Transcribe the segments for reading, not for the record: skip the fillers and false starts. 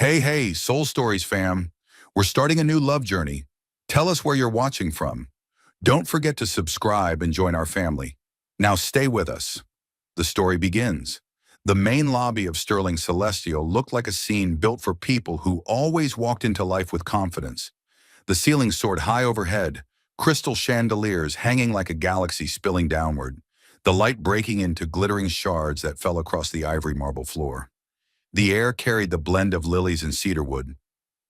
Hey, Soul Stories fam. We're starting a new love journey. Tell us where you're watching from. Don't forget to subscribe and join our family. Now stay with us. The story begins. The main lobby of Sterling Celestial looked like a scene built for people who always walked into life with confidence. The ceiling soared high overhead, crystal chandeliers hanging like a galaxy spilling downward, the light breaking into glittering shards that fell across the ivory marble floor. The air carried the blend of lilies and cedarwood,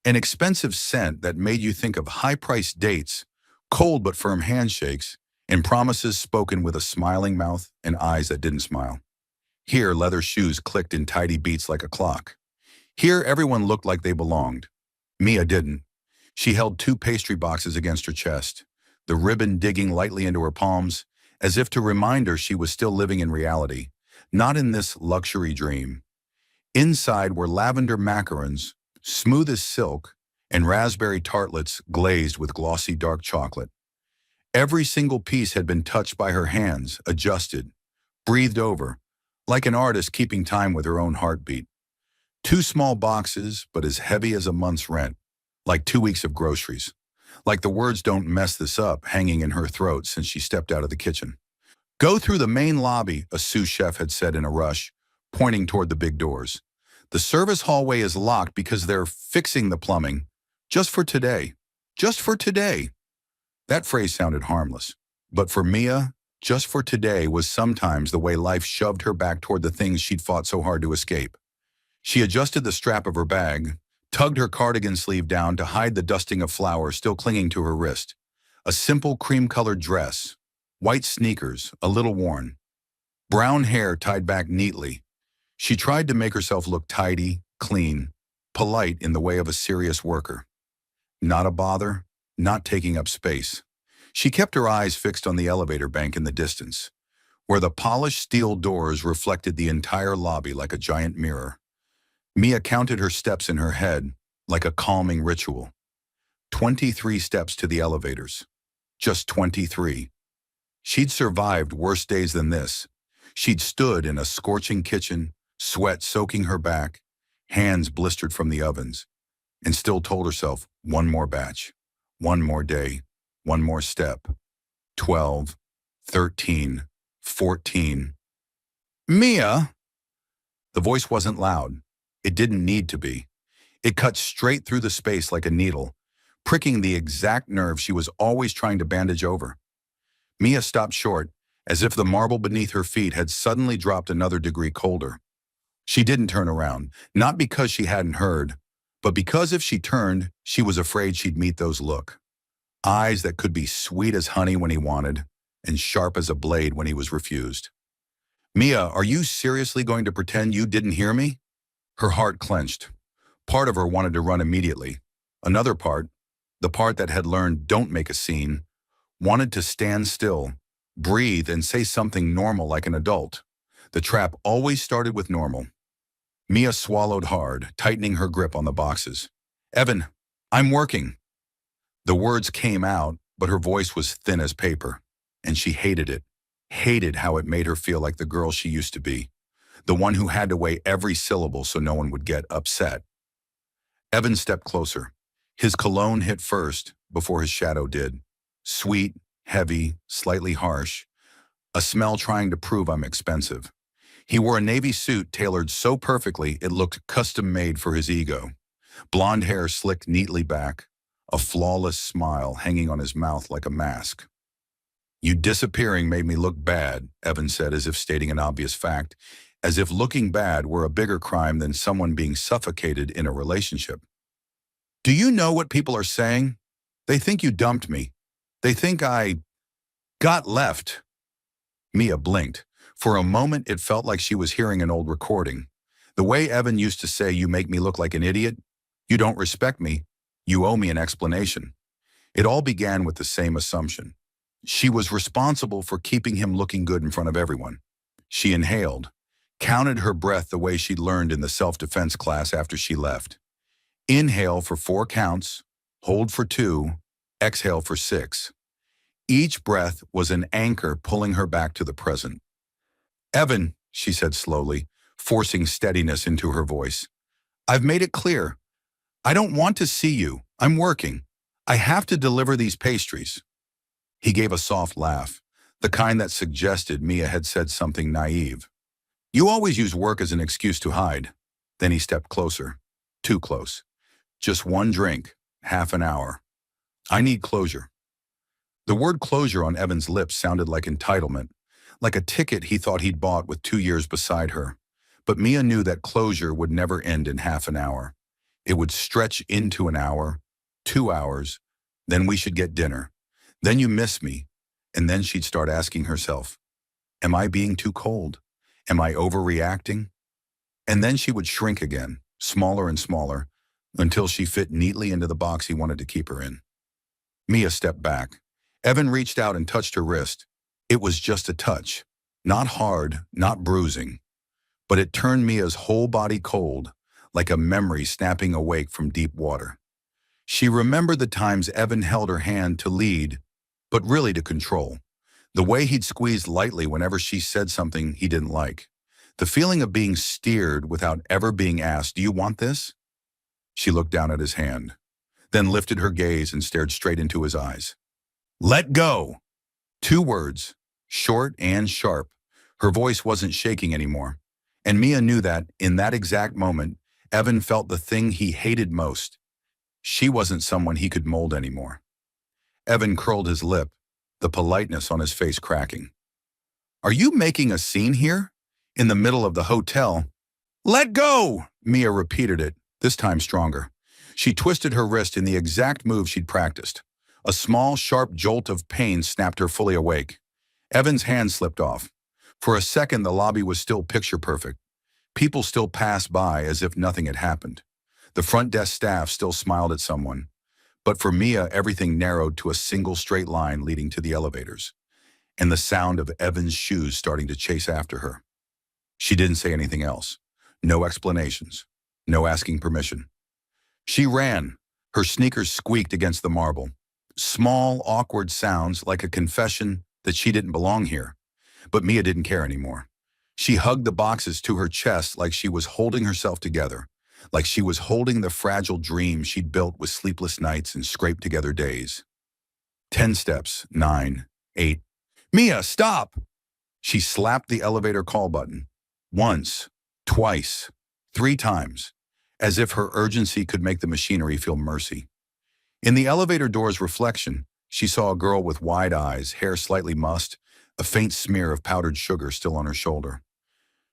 an expensive scent that made you think of high-priced dates, cold but firm handshakes, and promises spoken with a smiling mouth and eyes that didn't smile. Here, leather shoes clicked in tidy beats like a clock. Here, everyone looked like they belonged. Mia didn't. She held two pastry boxes against her chest, the ribbon digging lightly into her palms, as if to remind her she was still living in reality, not in this luxury dream. Inside were lavender macarons, smooth as silk, and raspberry tartlets glazed with glossy dark chocolate. Every single piece had been touched by her hands, adjusted, breathed over, like an artist keeping time with her own heartbeat. Two small boxes, but as heavy as a month's rent, like 2 weeks of groceries, like the words "don't mess this up" hanging in her throat since she stepped out of the kitchen. Go through the main lobby, a sous chef had said in a rush, pointing toward the big doors. The service hallway is locked because they're fixing the plumbing. Just for today. Just for today. That phrase sounded harmless. But for Mia, just for today was sometimes the way life shoved her back toward the things she'd fought so hard to escape. She adjusted the strap of her bag, tugged her cardigan sleeve down to hide the dusting of flour still clinging to her wrist. A simple cream-colored dress, white sneakers, a little worn, brown hair tied back neatly. She tried to make herself look tidy, clean, polite in the way of a serious worker. Not a bother, not taking up space. She kept her eyes fixed on the elevator bank in the distance, where the polished steel doors reflected the entire lobby like a giant mirror. Mia counted her steps in her head like a calming ritual. 23 steps to the elevators. Just 23. She'd survived worse days than this. She'd stood in a scorching kitchen, sweat soaking her back, hands blistered from the ovens, and still told herself one more batch, one more day, one more step. 12, 13, 14. Mia! The voice wasn't loud. It didn't need to be. It cut straight through the space like a needle, pricking the exact nerve she was always trying to bandage over. Mia stopped short, as if the marble beneath her feet had suddenly dropped another degree colder. She didn't turn around, not because she hadn't heard, but because if she turned, she was afraid she'd meet those look. Eyes that could be sweet as honey when he wanted, and sharp as a blade when he was refused. Mia, are you seriously going to pretend you didn't hear me? Her heart clenched. Part of her wanted to run immediately. Another part, the part that had learned don't make a scene, wanted to stand still, breathe, and say something normal like an adult. The trap always started with normal. Mia swallowed hard, tightening her grip on the boxes. Evan, I'm working. The words came out, but her voice was thin as paper, and she hated it. Hated how it made her feel like the girl she used to be, the one who had to weigh every syllable so no one would get upset. Evan stepped closer. His cologne hit first, before his shadow did. Sweet, heavy, slightly harsh, a smell trying to prove I'm expensive. He wore a navy suit tailored so perfectly it looked custom-made for his ego. Blonde hair slicked neatly back, a flawless smile hanging on his mouth like a mask. You disappearing made me look bad, Evan said, as if stating an obvious fact, as if looking bad were a bigger crime than someone being suffocated in a relationship. Do you know what people are saying? They think you dumped me. They think I got left. Mia blinked. For a moment, it felt like she was hearing an old recording. The way Evan used to say, "You make me look like an idiot. You don't respect me. You owe me an explanation." It all began with the same assumption. She was responsible for keeping him looking good in front of everyone. She inhaled, counted her breath the way she'd learned in the self-defense class after she left. Inhale for 4 counts, hold for 2, exhale for 6. Each breath was an anchor pulling her back to the present. Evan, she said slowly, forcing steadiness into her voice, I've made it clear. I don't want to see you. I'm working. I have to deliver these pastries. He gave a soft laugh, the kind that suggested Mia had said something naive. You always use work as an excuse to hide. Then he stepped closer. Too close. Just one drink, half an hour. I need closure. The word closure on Evan's lips sounded like entitlement, like a ticket he thought he'd bought with 2 years beside her. But Mia knew that closure would never end in half an hour. It would stretch into an hour, 2 hours, then we should get dinner. Then you miss me. And then she'd start asking herself, am I being too cold? Am I overreacting? And then she would shrink again, smaller and smaller, until she fit neatly into the box he wanted to keep her in. Mia stepped back. Evan reached out and touched her wrist. It was just a touch. Not hard, not bruising. But it turned Mia's whole body cold, like a memory snapping awake from deep water. She remembered the times Evan held her hand to lead, but really to control. The way he'd squeezed lightly whenever she said something he didn't like. The feeling of being steered without ever being asked, do you want this? She looked down at his hand, then lifted her gaze and stared straight into his eyes. Let go! 2 words, short and sharp. Her voice wasn't shaking anymore. And Mia knew that, in that exact moment, Evan felt the thing he hated most. She wasn't someone he could mold anymore. Evan curled his lip, the politeness on his face cracking. Are you making a scene here? In the middle of the hotel? Let go! Mia repeated it, this time stronger. She twisted her wrist in the exact move she'd practiced. A small, sharp jolt of pain snapped her fully awake. Evan's hand slipped off. For a second, the lobby was still picture perfect. People still passed by as if nothing had happened. The front desk staff still smiled at someone. But for Mia, everything narrowed to a single straight line leading to the elevators, and the sound of Evan's shoes starting to chase after her. She didn't say anything else. No explanations. No asking permission. She ran. Her sneakers squeaked against the marble. Small, awkward sounds like a confession that she didn't belong here. But Mia didn't care anymore. She hugged the boxes to her chest like she was holding herself together, like she was holding the fragile dream she'd built with sleepless nights and scraped together days. 10 steps, 9, 8. Mia, stop! She slapped the elevator call button. Once, twice, 3 times, as if her urgency could make the machinery feel mercy. In the elevator door's reflection, she saw a girl with wide eyes, hair slightly mussed, a faint smear of powdered sugar still on her shoulder.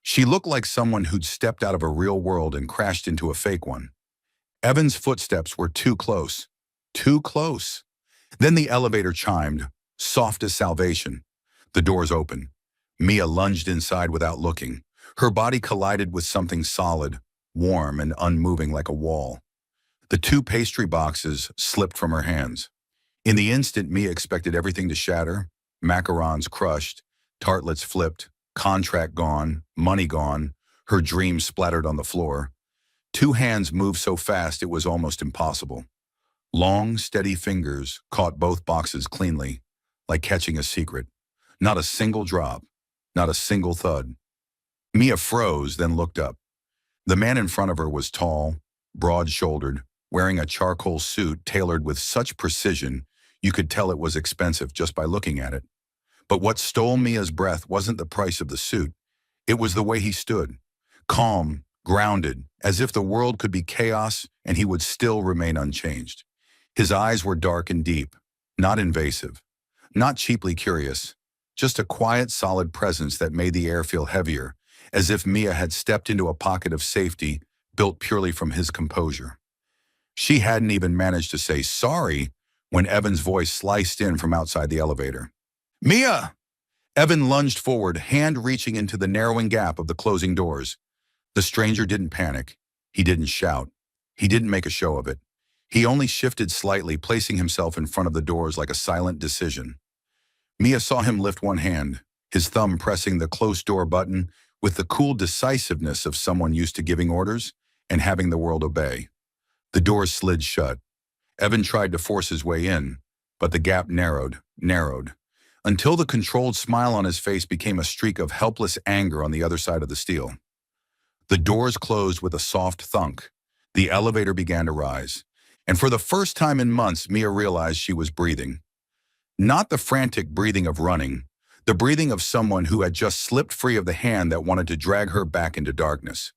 She looked like someone who'd stepped out of a real world and crashed into a fake one. Evan's footsteps were too close. Too close. Then the elevator chimed, soft as salvation. The doors opened. Mia lunged inside without looking. Her body collided with something solid, warm and unmoving like a wall. The 2 pastry boxes slipped from her hands. In the instant, Mia expected everything to shatter. Macarons crushed, tartlets flipped, contract gone, money gone, her dreams splattered on the floor. 2 hands moved so fast it was almost impossible. Long, steady fingers caught both boxes cleanly, like catching a secret. Not a single drop, not a single thud. Mia froze, then looked up. The man in front of her was tall, broad-shouldered, wearing a charcoal suit tailored with such precision you could tell it was expensive just by looking at it. But what stole Mia's breath wasn't the price of the suit. It was the way he stood, calm, grounded, as if the world could be chaos and he would still remain unchanged. His eyes were dark and deep, not invasive, not cheaply curious, just a quiet, solid presence that made the air feel heavier, as if Mia had stepped into a pocket of safety built purely from his composure. She hadn't even managed to say sorry when Evan's voice sliced in from outside the elevator. Mia! Evan lunged forward, hand reaching into the narrowing gap of the closing doors. The stranger didn't panic. He didn't shout. He didn't make a show of it. He only shifted slightly, placing himself in front of the doors like a silent decision. Mia saw him lift one hand, his thumb pressing the close door button with the cool decisiveness of someone used to giving orders and having the world obey. The doors slid shut. Evan tried to force his way in, but the gap narrowed, until the controlled smile on his face became a streak of helpless anger on the other side of the steel. The doors closed with a soft thunk. The elevator began to rise, and for the first time in months, Mia realized she was breathing. Not the frantic breathing of running, the breathing of someone who had just slipped free of the hand that wanted to drag her back into darkness.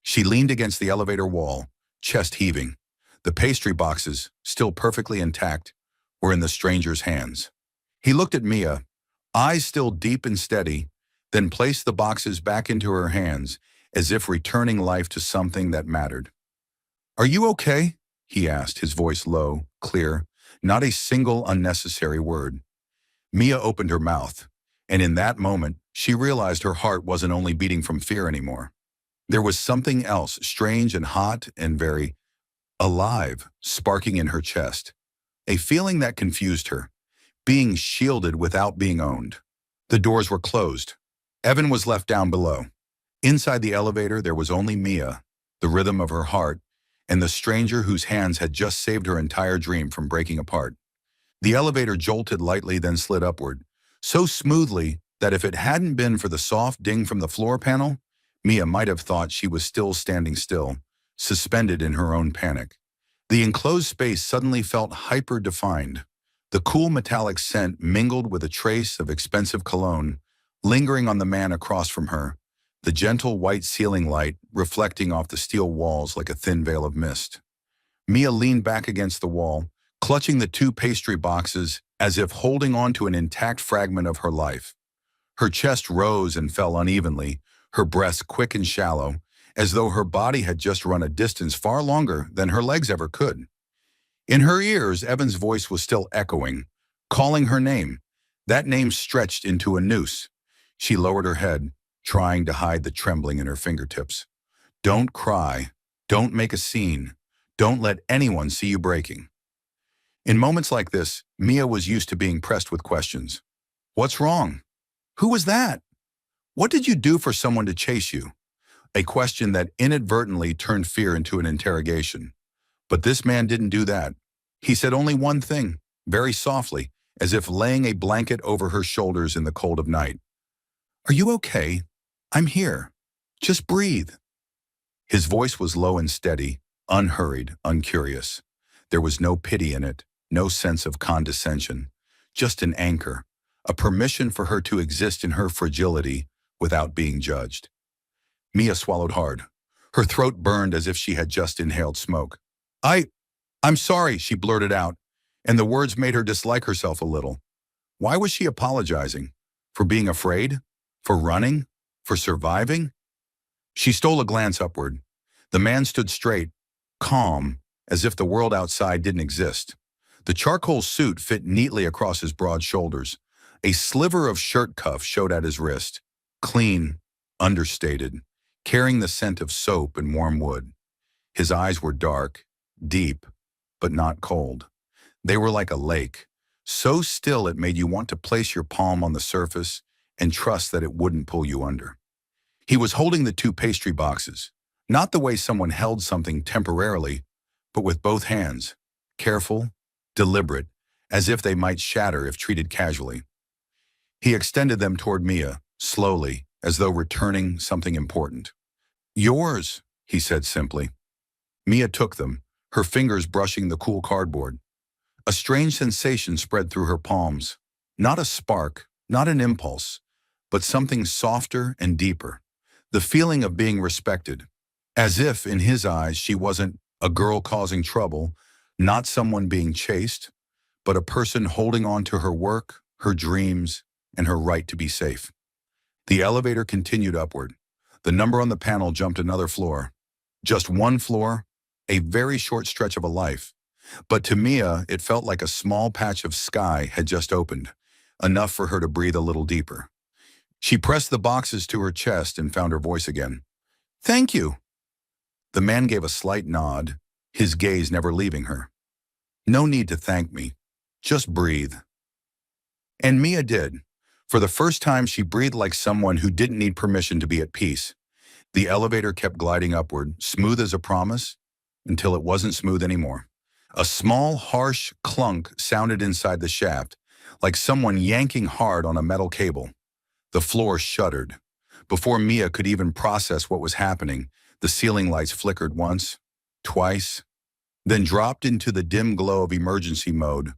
She leaned against the elevator wall, chest heaving. The pastry boxes, still perfectly intact, were in the stranger's hands. He looked at Mia, eyes still deep and steady, then placed the boxes back into her hands, as if returning life to something that mattered. "Are you okay?" he asked, his voice low, clear, not a single unnecessary word. Mia opened her mouth, and in that moment, she realized her heart wasn't only beating from fear anymore. There was something else, strange and hot and very alive, sparking in her chest. A feeling that confused her, being shielded without being owned. The doors were closed. Evan was left down below. Inside the elevator, there was only Mia, the rhythm of her heart, and the stranger whose hands had just saved her entire dream from breaking apart. The elevator jolted lightly, then slid upward, so smoothly that if it hadn't been for the soft ding from the floor panel, Mia might have thought she was still standing still, suspended in her own panic. The enclosed space suddenly felt hyper-defined. The cool metallic scent mingled with a trace of expensive cologne, lingering on the man across from her, the gentle white ceiling light reflecting off the steel walls like a thin veil of mist. Mia leaned back against the wall, clutching the two pastry boxes as if holding on to an intact fragment of her life. Her chest rose and fell unevenly, her breaths quick and shallow, as though her body had just run a distance far longer than her legs ever could. In her ears, Evan's voice was still echoing, calling her name. That name stretched into a noose. She lowered her head, trying to hide the trembling in her fingertips. "Don't cry. Don't make a scene. Don't let anyone see you breaking." In moments like this, Mia was used to being pressed with questions. "What's wrong? Who was that? What did you do for someone to chase you?" A question that inadvertently turned fear into an interrogation. But this man didn't do that. He said only one thing, very softly, as if laying a blanket over her shoulders in the cold of night. "Are you okay? I'm here. Just breathe." His voice was low and steady, unhurried, uncurious. There was no pity in it, no sense of condescension, just an anchor, a permission for her to exist in her fragility without being judged. Mia swallowed hard. Her throat burned as if she had just inhaled smoke. I'm sorry," she blurted out, and the words made her dislike herself a little. Why was she apologizing? For being afraid? For running? For surviving? She stole a glance upward. The man stood straight, calm, as if the world outside didn't exist. The charcoal suit fit neatly across his broad shoulders. A sliver of shirt cuff showed at his wrist. Clean, understated, carrying the scent of soap and warm wood. His eyes were dark, deep, but not cold. They were like a lake, so still it made you want to place your palm on the surface and trust that it wouldn't pull you under. He was holding the two pastry boxes, not the way someone held something temporarily, but with both hands, careful, deliberate, as if they might shatter if treated casually. He extended them toward Mia, slowly, as though returning something important. "Yours," he said simply. Mia took them, her fingers brushing the cool cardboard. A strange sensation spread through her palms. Not a spark, not an impulse, but something softer and deeper. The feeling of being respected. As if, in his eyes, she wasn't a girl causing trouble, not someone being chased, but a person holding on to her work, her dreams, and her right to be safe. The elevator continued upward. The number on the panel jumped another floor. Just one floor, a very short stretch of a life. But to Mia, it felt like a small patch of sky had just opened, enough for her to breathe a little deeper. She pressed the boxes to her chest and found her voice again. "Thank you." The man gave a slight nod, his gaze never leaving her. "No need to thank me. Just breathe." And Mia did. For the first time, she breathed like someone who didn't need permission to be at peace. The elevator kept gliding upward, smooth as a promise, until it wasn't smooth anymore. A small, harsh clunk sounded inside the shaft, like someone yanking hard on a metal cable. The floor shuddered. Before Mia could even process what was happening, the ceiling lights flickered once, twice, then dropped into the dim glow of emergency mode,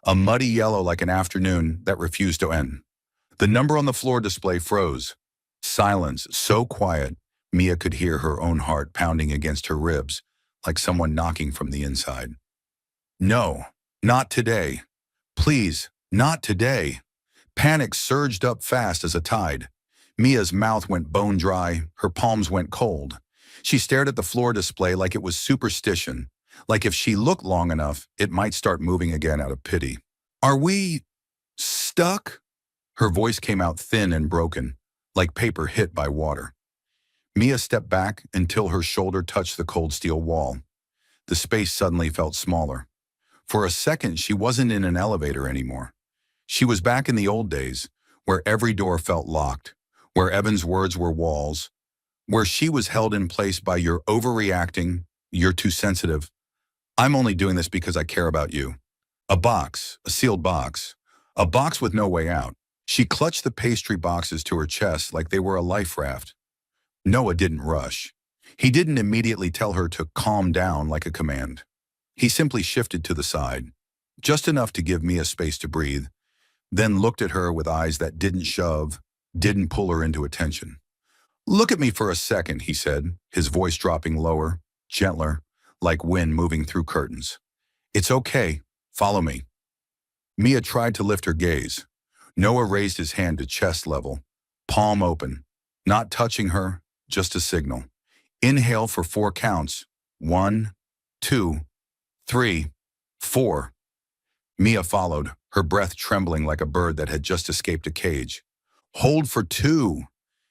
a muddy yellow like an afternoon that refused to end. The number on the floor display froze. Silence so quiet, Mia could hear her own heart pounding against her ribs, like someone knocking from the inside. No, not today. Please, not today. Panic surged up fast as a tide. Mia's mouth went bone dry, her palms went cold. She stared at the floor display like it was superstition, like if she looked long enough, it might start moving again out of pity. Are we stuck? Her voice came out thin and broken, like paper hit by water. Mia stepped back until her shoulder touched the cold steel wall. The space suddenly felt smaller. For a second, she wasn't in an elevator anymore. She was back in the old days, where every door felt locked, where Evan's words were walls, where she was held in place by "you're overreacting, you're too sensitive, I'm only doing this because I care about you." A box, a sealed box, a box with no way out. She clutched the pastry boxes to her chest like they were a life raft. Noah didn't rush. He didn't immediately tell her to calm down like a command. He simply shifted to the side, just enough to give Mia space to breathe, then looked at her with eyes that didn't shove, didn't pull her into attention. "Look at me for a second," he said, his voice dropping lower, gentler, like wind moving through curtains. "It's okay. Follow me." Mia tried to lift her gaze. Noah raised his hand to chest level, palm open, not touching her, just a signal. "Inhale for 4 counts. 1, 2, 3, 4. Mia followed, her breath trembling like a bird that had just escaped a cage. "Hold for 2.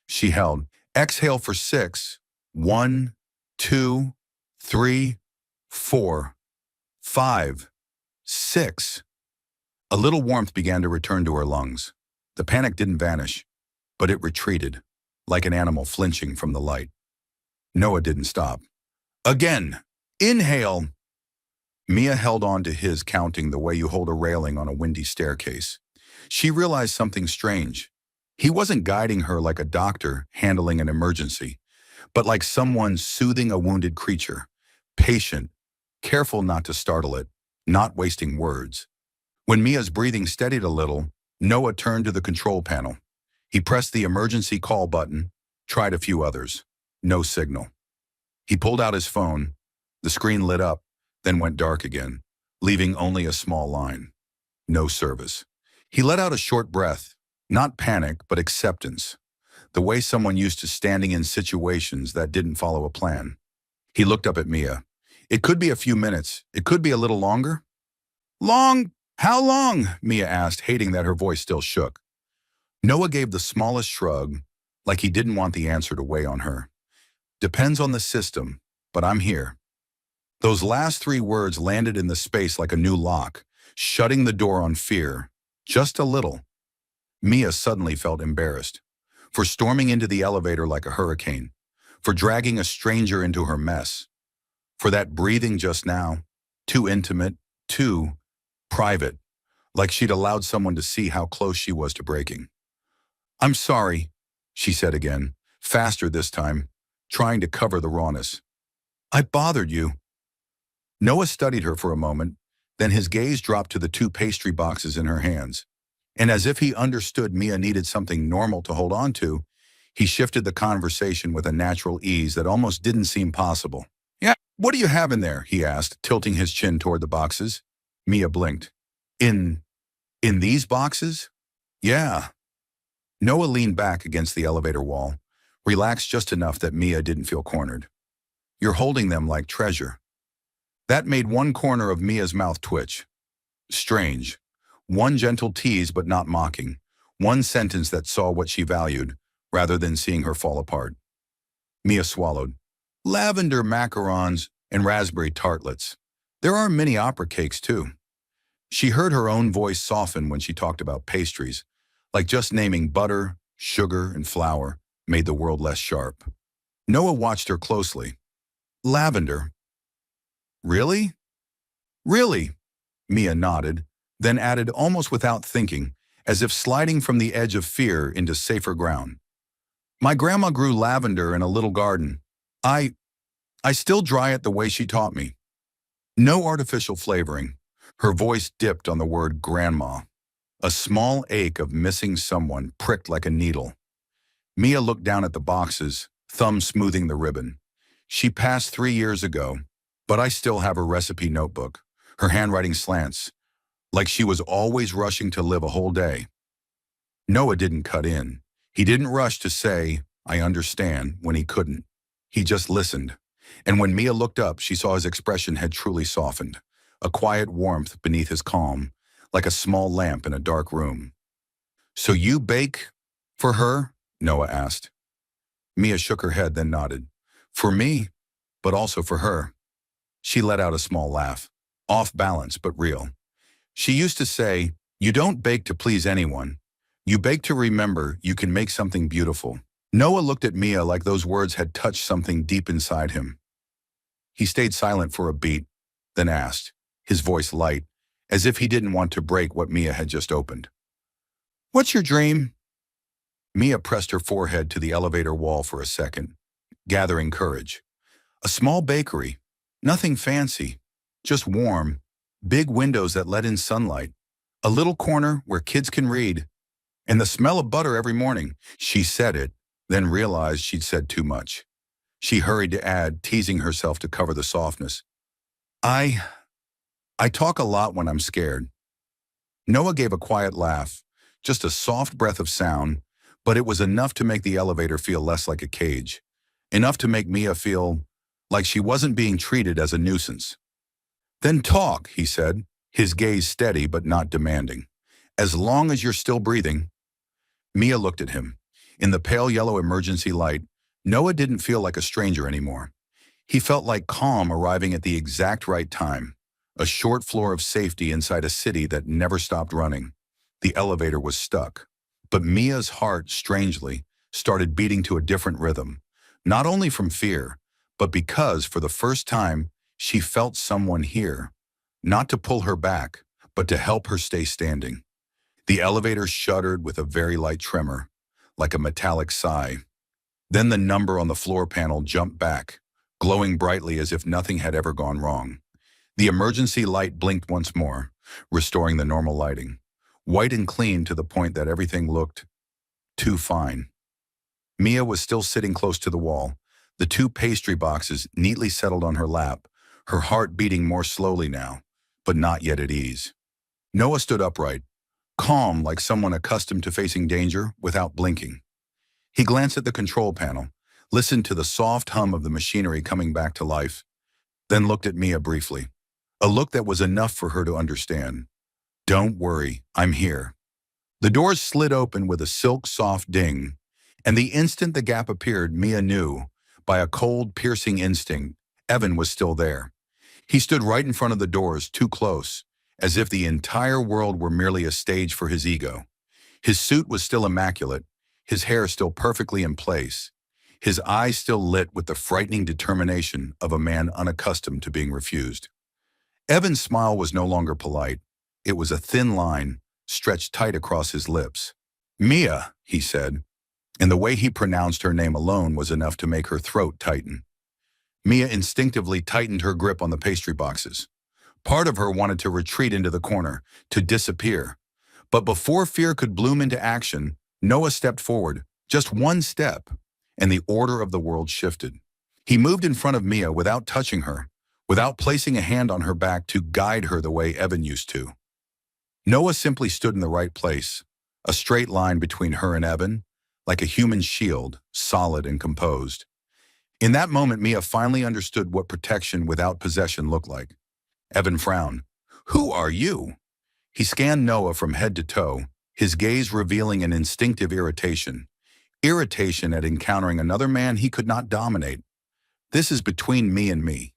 She held. "Exhale for 6. 1, 2, 3, 4, 5, 6. A little warmth began to return to her lungs. The panic didn't vanish, but it retreated, like an animal flinching from the light. Noah didn't stop. "Again! Inhale!" Mia held on to his, counting the way you hold a railing on a windy staircase. She realized something strange. He wasn't guiding her like a doctor handling an emergency, but like someone soothing a wounded creature, patient, careful not to startle it, not wasting words. When Mia's breathing steadied a little, Noah turned to the control panel. He pressed the emergency call button, tried a few others. No signal. He pulled out his phone. The screen lit up, then went dark again, leaving only a small line. No service. He let out a short breath, not panic, but acceptance, the way someone used to standing in situations that didn't follow a plan. He looked up at Mia. "It could be a few minutes. It could be a little longer." "Long? How long?" Mia asked, hating that her voice still shook. Noah gave the smallest shrug, like he didn't want the answer to weigh on her. "Depends on the system, but I'm here." Those last 3 words landed in the space like a new lock, shutting the door on fear, just a little. Mia suddenly felt embarrassed, for storming into the elevator like a hurricane, for dragging a stranger into her mess, for that breathing just now, too intimate, too private, like she'd allowed someone to see how close she was to breaking. "I'm sorry," she said again, faster this time, trying to cover the rawness. "I bothered you." Noah studied her for a moment, then his gaze dropped to the 2 pastry boxes in her hands. And as if he understood Mia needed something normal to hold on to, he shifted the conversation with a natural ease that almost didn't seem possible. "Yeah, what do you have in there?" he asked, tilting his chin toward the boxes. Mia blinked. In these boxes?" "Yeah." Noah leaned back against the elevator wall, relaxed just enough that Mia didn't feel cornered. "You're holding them like treasure." That made one corner of Mia's mouth twitch. Strange. One gentle tease but not mocking. One sentence that saw what she valued, rather than seeing her fall apart. Mia swallowed. "Lavender macarons and raspberry tartlets. There are mini opera cakes too." She heard her own voice soften when she talked about pastries, like just naming butter, sugar, and flour made the world less sharp. Noah watched her closely. "Lavender. Really?" "Really?" Mia nodded, then added almost without thinking, as if sliding from the edge of fear into safer ground. "My grandma grew lavender in a little garden. I I still dry it the way she taught me. No artificial flavoring. Her voice dipped on the word grandma. A small ache of missing someone pricked like a needle. Mia looked down at the boxes, thumb smoothing the ribbon. She passed 3 years ago, but I still have her recipe notebook. Her handwriting slants, like she was always rushing to live a whole day. Noah didn't cut in. He didn't rush to say, I understand, when he couldn't. He just listened. And when Mia looked up, she saw his expression had truly softened, a quiet warmth beneath his calm, like a small lamp in a dark room. So you bake for her? Noah asked. Mia shook her head, then nodded. For me, but also for her. She let out a small laugh, off balance but real. She used to say, you don't bake to please anyone. You bake to remember you can make something beautiful. Noah looked at Mia like those words had touched something deep inside him. He stayed silent for a beat, then asked, his voice light, as if he didn't want to break what Mia had just opened. What's your dream? Mia pressed her forehead to the elevator wall for a second, gathering courage. A small bakery, nothing fancy, just warm, big windows that let in sunlight, a little corner where kids can read, and the smell of butter every morning. She said it, then realized she'd said too much. She hurried to add, teasing herself to cover the softness. I talk a lot when I'm scared. Noah gave a quiet laugh, just a soft breath of sound, but it was enough to make the elevator feel less like a cage, enough to make Mia feel like she wasn't being treated as a nuisance. Then talk, he said, his gaze steady but not demanding. As long as you're still breathing. Mia looked at him. In the pale yellow emergency light, Noah didn't feel like a stranger anymore. He felt like calm arriving at the exact right time, a short floor of safety inside a city that never stopped running. The elevator was stuck, but Mia's heart, strangely, started beating to a different rhythm, not only from fear, but because, for the first time, she felt someone here, not to pull her back, but to help her stay standing. The elevator shuddered with a very light tremor, like a metallic sigh. Then the number on the floor panel jumped back, glowing brightly as if nothing had ever gone wrong. The emergency light blinked once more, restoring the normal lighting, white and clean to the point that everything looked too fine. Mia was still sitting close to the wall, the two pastry boxes neatly settled on her lap, her heart beating more slowly now, but not yet at ease. Noah stood upright, calm like someone accustomed to facing danger without blinking. He glanced at the control panel, listened to the soft hum of the machinery coming back to life, then looked at Mia briefly, a look that was enough for her to understand. Don't worry, I'm here. The doors slid open with a silk-soft ding, and the instant the gap appeared, Mia knew, by a cold, piercing instinct, Evan was still there. He stood right in front of the doors, too close, as if the entire world were merely a stage for his ego. His suit was still immaculate, his hair still perfectly in place, his eyes still lit with the frightening determination of a man unaccustomed to being refused. Evan's smile was no longer polite. It was a thin line, stretched tight across his lips. Mia, he said, and the way he pronounced her name alone was enough to make her throat tighten. Mia instinctively tightened her grip on the pastry boxes. Part of her wanted to retreat into the corner, to disappear. But before fear could bloom into action, Noah stepped forward, just one step, and the order of the world shifted. He moved in front of Mia without touching her, without placing a hand on her back to guide her the way Evan used to. Noah simply stood in the right place, a straight line between her and Evan, like a human shield, solid and composed. In that moment, Mia finally understood what protection without possession looked like. Evan frowned. Who are you? He scanned Noah from head to toe, his gaze revealing an instinctive irritation. Irritation at encountering another man he could not dominate. This is between me and me.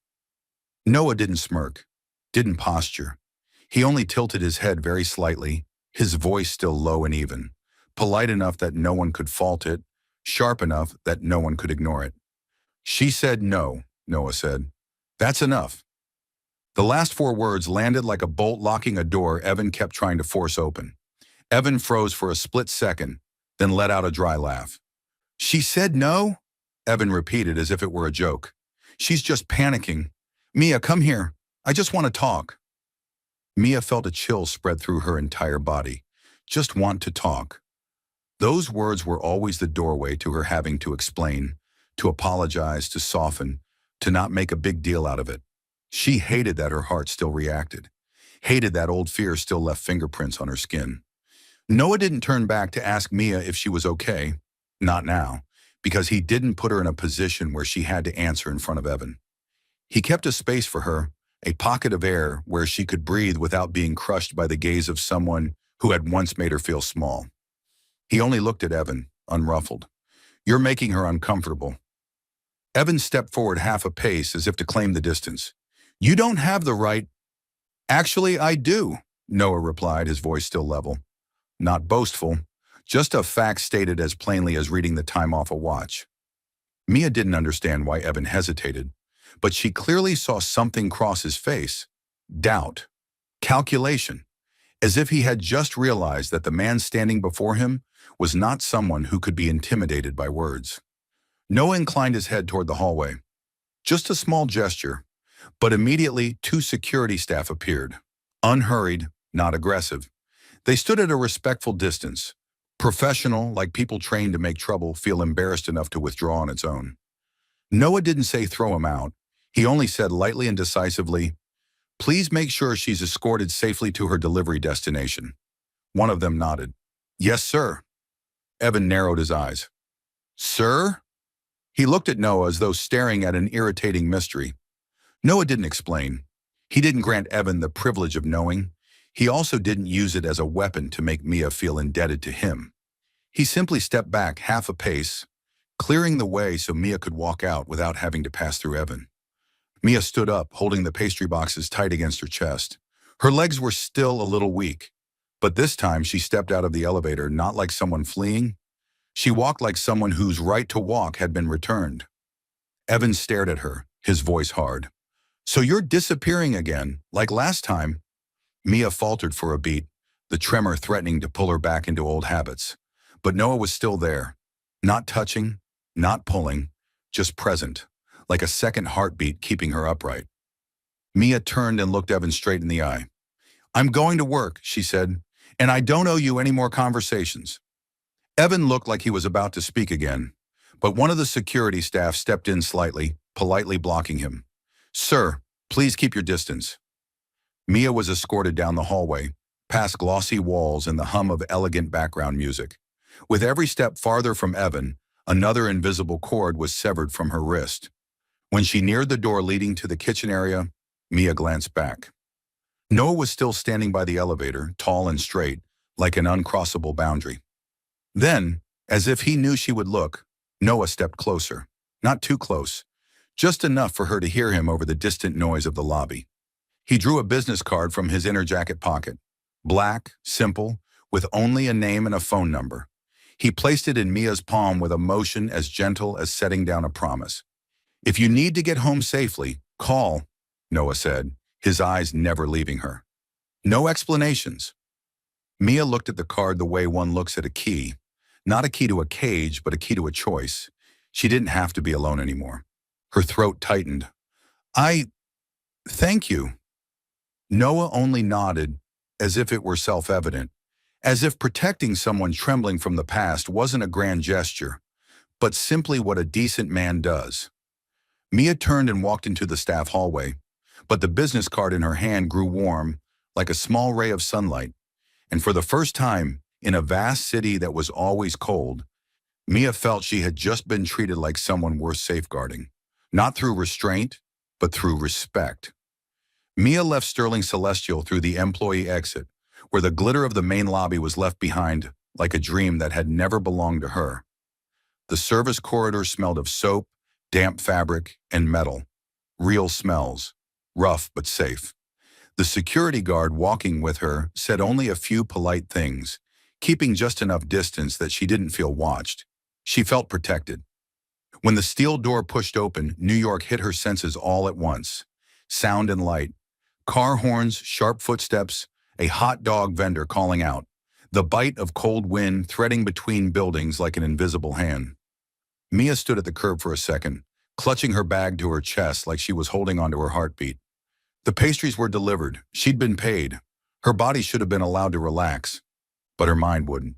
Noah didn't smirk, didn't posture. He only tilted his head very slightly, his voice still low and even, polite enough that no one could fault it, sharp enough that no one could ignore it. She said no, Noah said. That's enough. The last four words landed like a bolt locking a door Evan kept trying to force open. Evan froze for a split second, then let out a dry laugh. She said no? Evan repeated as if it were a joke. She's just panicking. Mia, come here. I just want to talk. Mia felt a chill spread through her entire body. Just want to talk. Those words were always the doorway to her having to explain, to apologize, to soften, to not make a big deal out of it. She hated that her heart still reacted, hated that old fear still left fingerprints on her skin. Noah didn't turn back to ask Mia if she was okay. Not now, because he didn't put her in a position where she had to answer in front of Evan. He kept a space for her, a pocket of air where she could breathe without being crushed by the gaze of someone who had once made her feel small. He only looked at Evan, unruffled. You're making her uncomfortable. Evan stepped forward half a pace as if to claim the distance. You don't have the right. Actually, I do, Noah replied, his voice still level. Not boastful, just a fact stated as plainly as reading the time off a watch. Mia didn't understand why Evan hesitated, but she clearly saw something cross his face. Doubt. Calculation. As if he had just realized that the man standing before him was not someone who could be intimidated by words. Noah inclined his head toward the hallway. Just a small gesture, but immediately 2 security staff appeared. Unhurried, not aggressive. They stood at a respectful distance, professional, like people trained to make trouble feel embarrassed enough to withdraw on its own. Noah didn't say throw him out. He only said lightly and decisively, please make sure she's escorted safely to her delivery destination. One of them nodded. Yes, sir. Evan narrowed his eyes. Sir? He looked at Noah as though staring at an irritating mystery. Noah didn't explain. He didn't grant Evan the privilege of knowing. He also didn't use it as a weapon to make Mia feel indebted to him. He simply stepped back half a pace, clearing the way so Mia could walk out without having to pass through Evan. Mia stood up, holding the pastry boxes tight against her chest. Her legs were still a little weak, but this time she stepped out of the elevator not like someone fleeing. She walked like someone whose right to walk had been returned. Evan stared at her, his voice hard. So you're disappearing again, like last time? Mia faltered for a beat, the tremor threatening to pull her back into old habits. But Noah was still there, not touching, not pulling, just present, like a second heartbeat keeping her upright. Mia turned and looked Evan straight in the eye. I'm going to work, she said, and I don't owe you any more conversations. Evan looked like he was about to speak again, but one of the security staff stepped in slightly, politely blocking him. Sir, please keep your distance. Mia was escorted down the hallway, past glossy walls and the hum of elegant background music. With every step farther from Evan, another invisible cord was severed from her wrist. When she neared the door leading to the kitchen area, Mia glanced back. Noah was still standing by the elevator, tall and straight, like an uncrossable boundary. Then, as if he knew she would look, Noah stepped closer. Not too close, just enough for her to hear him over the distant noise of the lobby. He drew a business card from his inner jacket pocket. Black, simple, with only a name and a phone number. He placed it in Mia's palm with a motion as gentle as setting down a promise. If you need to get home safely, call, Noah said, his eyes never leaving her. No explanations. Mia looked at the card the way one looks at a key. Not a key to a cage, but a key to a choice. She didn't have to be alone anymore. Her throat tightened. Thank you. Noah only nodded, as if it were self-evident, as if protecting someone trembling from the past wasn't a grand gesture, but simply what a decent man does. Mia turned and walked into the staff hallway, but the business card in her hand grew warm, like a small ray of sunlight, and for the first time, in a vast city that was always cold, Mia felt she had just been treated like someone worth safeguarding, not through restraint, but through respect. Mia left Sterling Celestial through the employee exit, where the glitter of the main lobby was left behind like a dream that had never belonged to her. The service corridor smelled of soap, damp fabric, and metal. Real smells, rough but safe. The security guard walking with her said only a few polite things, keeping just enough distance that she didn't feel watched. She felt protected. When the steel door pushed open, New York hit her senses all at once. Sound and light. Car horns, sharp footsteps, a hot dog vendor calling out. The bite of cold wind threading between buildings like an invisible hand. Mia stood at the curb for a second, clutching her bag to her chest like she was holding onto her heartbeat. The pastries were delivered. She'd been paid. Her body should have been allowed to relax, but her mind wouldn't.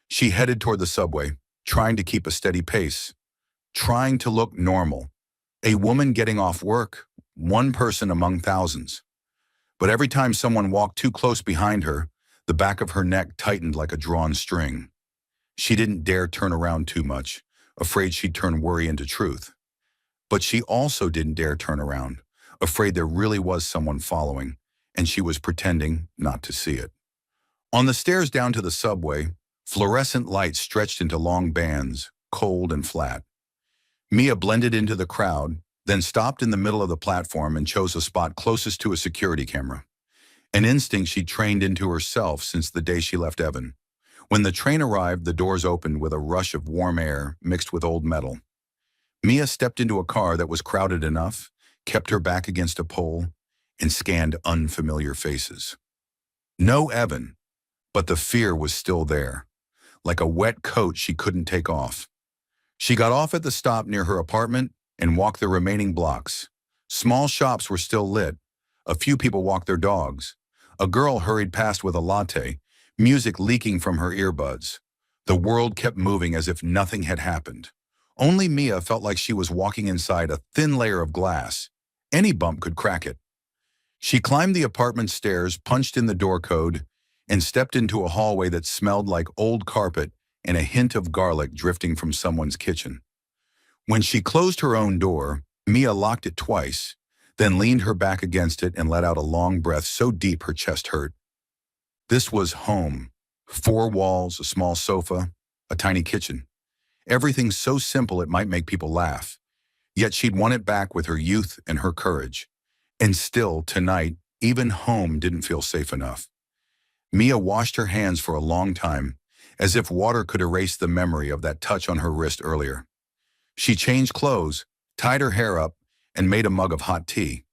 She headed toward the subway, trying to keep a steady pace, trying to look normal. A woman getting off work, one person among thousands. But every time someone walked too close behind her, the back of her neck tightened like a drawn string. She didn't dare turn around too much, afraid she'd turn worry into truth. But she also didn't dare turn around, afraid there really was someone following, and she was pretending not to see it. On the stairs down to the subway, fluorescent lights stretched into long bands, cold and flat. Mia blended into the crowd, then stopped in the middle of the platform and chose a spot closest to a security camera. An instinct she'd trained into herself since the day she left Evan. When the train arrived, the doors opened with a rush of warm air mixed with old metal. Mia stepped into a car that was crowded enough, kept her back against a pole, and scanned unfamiliar faces. No Evan, but the fear was still there, like a wet coat she couldn't take off. She got off at the stop near her apartment and walked the remaining blocks. Small shops were still lit. A few people walked their dogs. A girl hurried past with a latte, music leaking from her earbuds. The world kept moving as if nothing had happened. Only Mia felt like she was walking inside a thin layer of glass. Any bump could crack it. She climbed the apartment stairs, punched in the door code, and stepped into a hallway that smelled like old carpet and a hint of garlic drifting from someone's kitchen. When she closed her own door, Mia locked it twice, then leaned her back against it and let out a long breath so deep her chest hurt. This was home. 4 walls, a small sofa, a tiny kitchen. Everything so simple it might make people laugh. Yet she'd won it back with her youth and her courage. And still, tonight, even home didn't feel safe enough. Mia washed her hands for a long time, as if water could erase the memory of that touch on her wrist earlier. She changed clothes, tied her hair up, and made a mug of hot tea.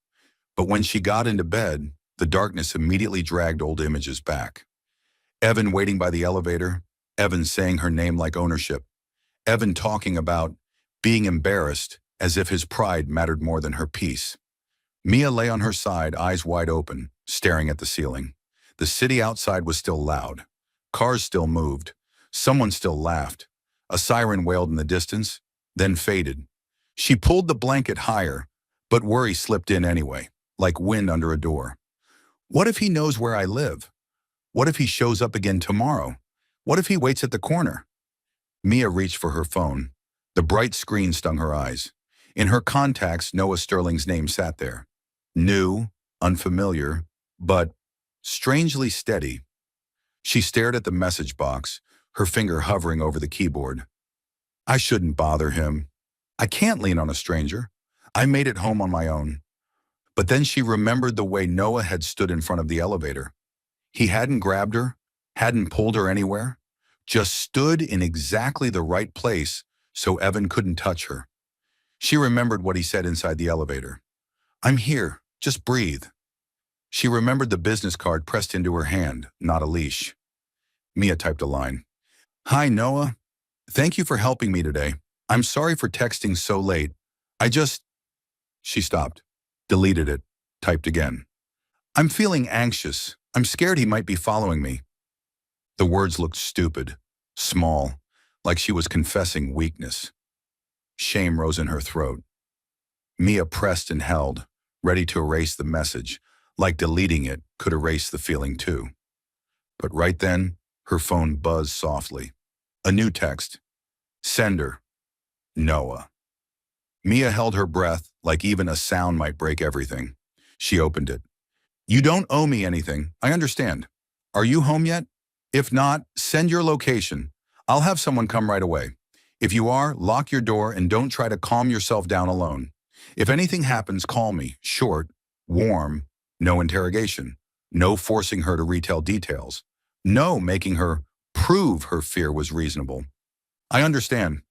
But when she got into bed, the darkness immediately dragged old images back. Evan waiting by the elevator, Evan saying her name like ownership, Evan talking about being embarrassed as if his pride mattered more than her peace. Mia lay on her side, eyes wide open, staring at the ceiling. The city outside was still loud. Cars still moved. Someone still laughed. A siren wailed in the distance, then faded. She pulled the blanket higher, but worry slipped in anyway, like wind under a door. What if he knows where I live? What if he shows up again tomorrow? What if he waits at the corner? Mia reached for her phone. The bright screen stung her eyes. In her contacts, Noah Sterling's name sat there. New, unfamiliar, but strangely steady. She stared at the message box, her finger hovering over the keyboard. I shouldn't bother him. I can't lean on a stranger. I made it home on my own. But then she remembered the way Noah had stood in front of the elevator. He hadn't grabbed her, hadn't pulled her anywhere, just stood in exactly the right place so Evan couldn't touch her. She remembered what he said inside the elevator. I'm here, just breathe. She remembered the business card pressed into her hand, not a leash. Mia typed a line. Hi, Noah. Thank you for helping me today. I'm sorry for texting so late. She stopped, deleted it, typed again. I'm feeling anxious. I'm scared he might be following me. The words looked stupid, small, like she was confessing weakness. Shame rose in her throat. Mia pressed and held, ready to erase the message, like deleting it could erase the feeling too. But right then, her phone buzzed softly. A new text. Sender. Noah. Mia held her breath, like even a sound might break everything. She opened it. You don't owe me anything. I understand. Are you home yet? If not, send your location. I'll have someone come right away. If you are, lock your door and don't try to calm yourself down alone. If anything happens, call me. Short, warm, no interrogation. No forcing her to retell details. No making her prove her fear was reasonable. I understand.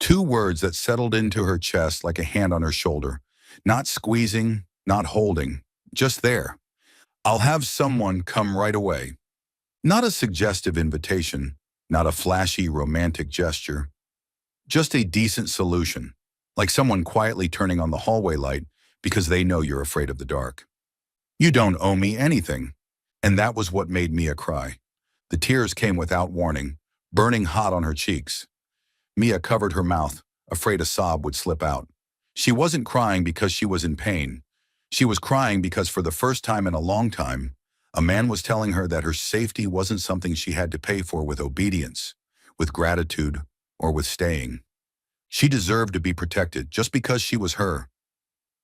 2 words that settled into her chest like a hand on her shoulder. Not squeezing, not holding, just there. I'll have someone come right away. Not a suggestive invitation, not a flashy romantic gesture. Just a decent solution. like someone quietly turning on the hallway light because they know you're afraid of the dark. You don't owe me anything. And that was what made Mia cry. The tears came without warning, burning hot on her cheeks. Mia covered her mouth, afraid a sob would slip out. She wasn't crying because she was in pain. She was crying because for the first time in a long time, a man was telling her that her safety wasn't something she had to pay for with obedience, with gratitude, or with staying. She deserved to be protected just because she was her.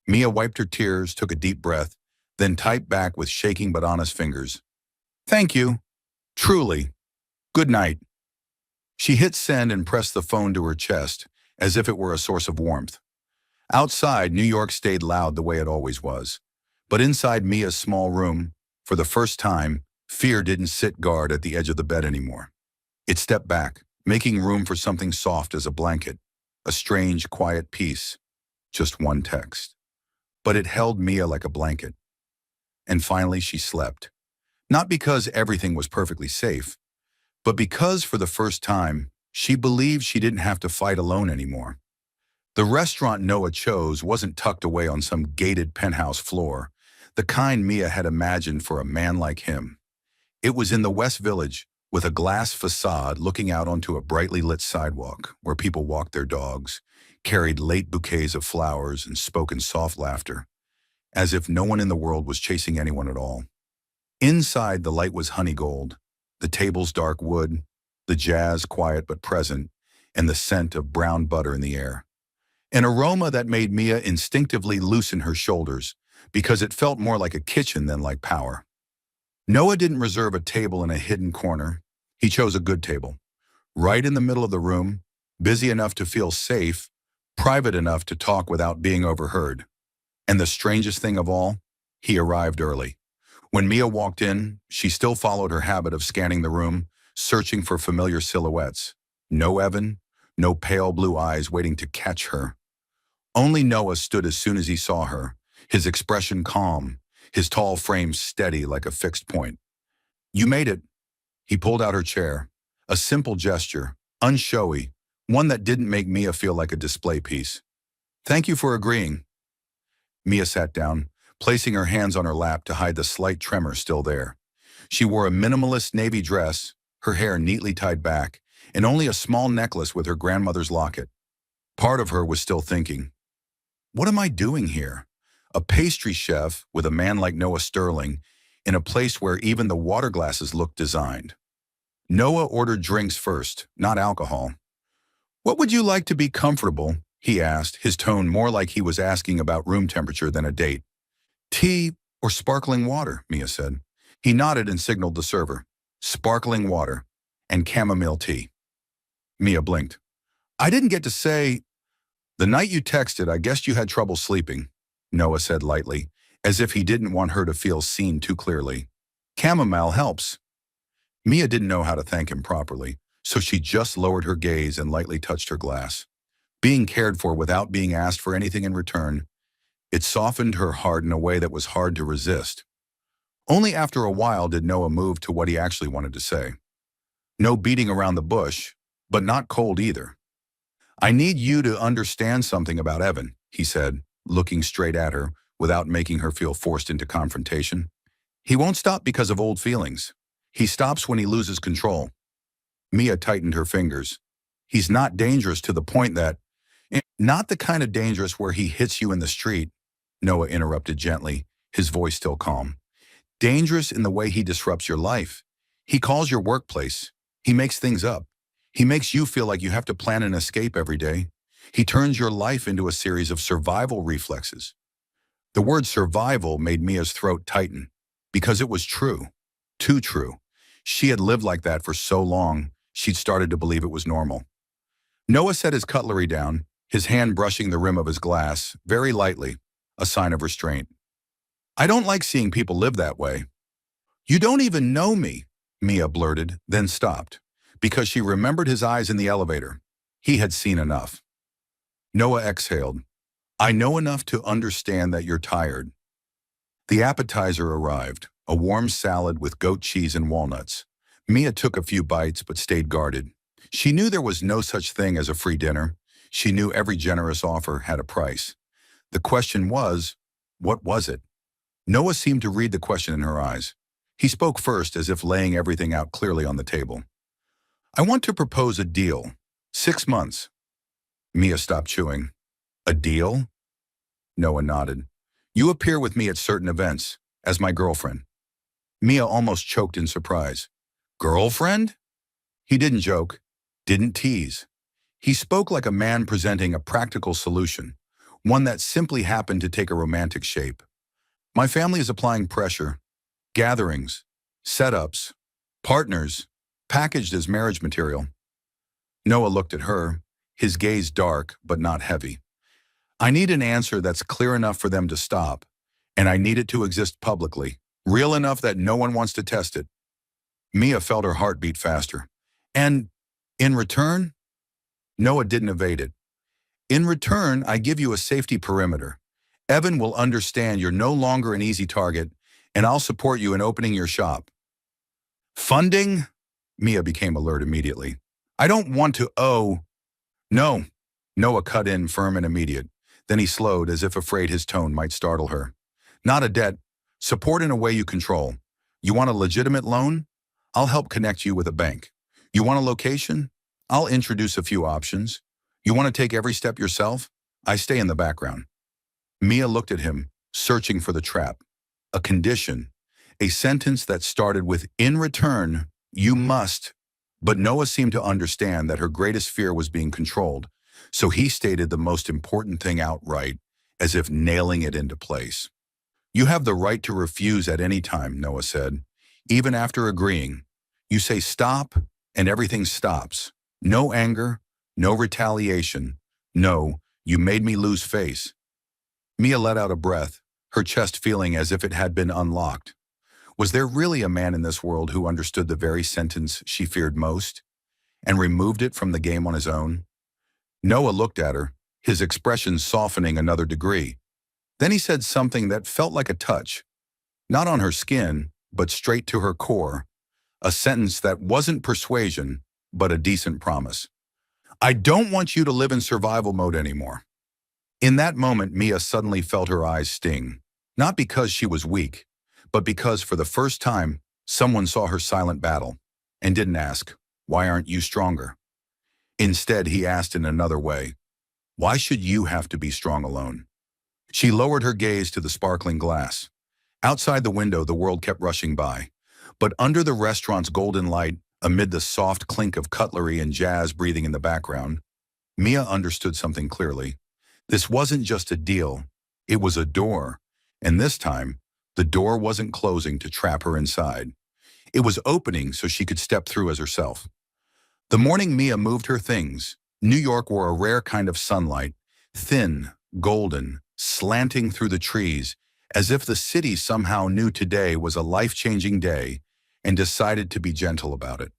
Mia wiped her tears, took a deep breath, then typed back with shaking but honest fingers. Thank you. Truly. Good night. She hit send and pressed the phone to her chest, as if it were a source of warmth. Outside, New York stayed loud the way it always was. But inside Mia's small room, for the first time, fear didn't sit guard at the edge of the bed anymore. It stepped back, making room for something soft as a blanket, a strange, quiet peace. Just one text. But it held Mia like a blanket. And finally she slept. Not because everything was perfectly safe, but because for the first time, she believed she didn't have to fight alone anymore. The restaurant Noah chose wasn't tucked away on some gated penthouse floor, the kind Mia had imagined for a man like him. It was in the West Village, with a glass facade looking out onto a brightly lit sidewalk where people walked their dogs, carried late bouquets of flowers, and spoke in soft laughter, as if no one in the world was chasing anyone at all. Inside, the light was honey gold, the tables dark wood, the jazz quiet but present, and the scent of brown butter in the air. An aroma that made Mia instinctively loosen her shoulders because it felt more like a kitchen than like power. Noah didn't reserve a table in a hidden corner. He chose a good table, right in the middle of the room, busy enough to feel safe, private enough to talk without being overheard. And the strangest thing of all, he arrived early. When Mia walked in, she still followed her habit of scanning the room, searching for familiar silhouettes. No Evan, no pale blue eyes waiting to catch her. Only Noah stood as soon as he saw her, his expression calm, his tall frame steady like a fixed point. You made it. He pulled out her chair, a simple gesture, unshowy, one that didn't make Mia feel like a display piece. Thank you for agreeing. Mia sat down, placing her hands on her lap to hide the slight tremor still there. She wore a minimalist navy dress, her hair neatly tied back, and only a small necklace with her grandmother's locket. Part of her was still thinking, what am I doing here? A pastry chef with a man like Noah Sterling in a place where even the water glasses looked designed. Noah ordered drinks first, not alcohol. What would you like to be comfortable? He asked, his tone more like he was asking about room temperature than a date. Tea or sparkling water, Mia said. He nodded and signaled the server. Sparkling water and chamomile tea. Mia blinked. I didn't get to say, the night you texted, I guessed you had trouble sleeping, Noah said lightly, as if he didn't want her to feel seen too clearly. Chamomile helps. Mia didn't know how to thank him properly, so she just lowered her gaze and lightly touched her glass. Being cared for without being asked for anything in return, it softened her heart in a way that was hard to resist. Only after a while did Noah move to what he actually wanted to say. No beating around the bush, but not cold either. I need you to understand something about Evan, he said, looking straight at her without making her feel forced into confrontation. He won't stop because of old feelings. He stops when he loses control. Mia tightened her fingers. He's not dangerous to the point that, not the kind of dangerous where he hits you in the street, Noah interrupted gently, his voice still calm. Dangerous in the way he disrupts your life. He calls your workplace. He makes things up. He makes you feel like you have to plan an escape every day. He turns your life into a series of survival reflexes. The word survival made Mia's throat tighten, because it was true. Too true. She had lived like that for so long, she'd started to believe it was normal. Noah set his cutlery down, his hand brushing the rim of his glass, very lightly, a sign of restraint. I don't like seeing people live that way. You don't even know me, Mia blurted, then stopped, because she remembered his eyes in the elevator. He had seen enough. Noah exhaled. I know enough to understand that you're tired. The appetizer arrived, a warm salad with goat cheese and walnuts. Mia took a few bites but stayed guarded. She knew there was no such thing as a free dinner. She knew every generous offer had a price. The question was, what was it? Noah seemed to read the question in her eyes. He spoke first as if laying everything out clearly on the table. I want to propose a deal. 6 months. Mia stopped chewing. A deal? Noah nodded. You appear with me at certain events, as my girlfriend. Mia almost choked in surprise. Girlfriend? He didn't joke, didn't tease. He spoke like a man presenting a practical solution, one that simply happened to take a romantic shape. My family is applying pressure, gatherings, setups, partners, packaged as marriage material. Noah looked at her, his gaze dark but not heavy. I need an answer that's clear enough for them to stop, and I need it to exist publicly, real enough that no one wants to test it. Mia felt her heart beat faster. And in return? Noah didn't evade it. In return, I give you a safety perimeter. Evan will understand you're no longer an easy target, and I'll support you in opening your shop. Funding? Mia became alert immediately. I don't want to owe. No. Noah cut in firm and immediate. Then he slowed as if afraid his tone might startle her. Not a debt. Support in a way you control. You want a legitimate loan? I'll help connect you with a bank. You want a location? I'll introduce a few options. You want to take every step yourself? I stay in the background. Mia looked at him, searching for the trap. A condition. A sentence that started with, in return, you must. But Noah seemed to understand that her greatest fear was being controlled, so he stated the most important thing outright, as if nailing it into place. You have the right to refuse at any time, Noah said. Even after agreeing, you say stop, and everything stops. No anger, no retaliation. No, you made me lose face. Mia let out a breath, her chest feeling as if it had been unlocked. Was there really a man in this world who understood the very sentence she feared most, and removed it from the game on his own? Noah looked at her, his expression softening another degree. Then he said something that felt like a touch, not on her skin, but straight to her core, a sentence that wasn't persuasion, but a decent promise. I don't want you to live in survival mode anymore. In that moment, Mia suddenly felt her eyes sting, not because she was weak, but because for the first time, someone saw her silent battle and didn't ask, why aren't you stronger? Instead, he asked in another way, why should you have to be strong alone? She lowered her gaze to the sparkling glass. Outside the window, the world kept rushing by. But under the restaurant's golden light, amid the soft clink of cutlery and jazz breathing in the background, Mia understood something clearly. This wasn't just a deal, it was a door. And this time, the door wasn't closing to trap her inside. It was opening so she could step through as herself. The morning Mia moved her things, New York wore a rare kind of sunlight, thin, golden, slanting through the trees, as if the city somehow knew today was a life-changing day and decided to be gentle about it.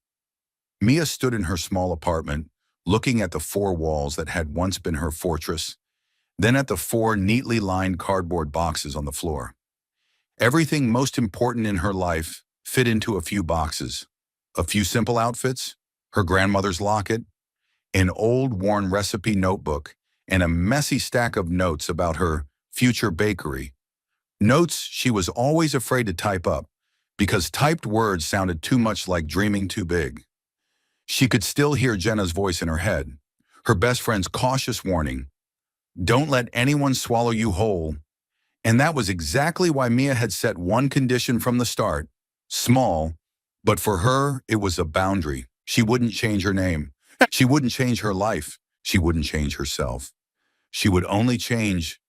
Mia stood in her small apartment, looking at the 4 walls that had once been her fortress, then at the 4 neatly lined cardboard boxes on the floor. Everything most important in her life fit into a few boxes. A few simple outfits, her grandmother's locket, an old worn recipe notebook, and a messy stack of notes about her future bakery. Notes she was always afraid to type up because typed words sounded too much like dreaming too big. She could still hear Jenna's voice in her head, her best friend's cautious warning, don't let anyone swallow you whole. And that was exactly why Mia had set one condition from the start, small, but for her it was a boundary. She wouldn't change her name. She wouldn't change her life. She wouldn't change herself. She would only change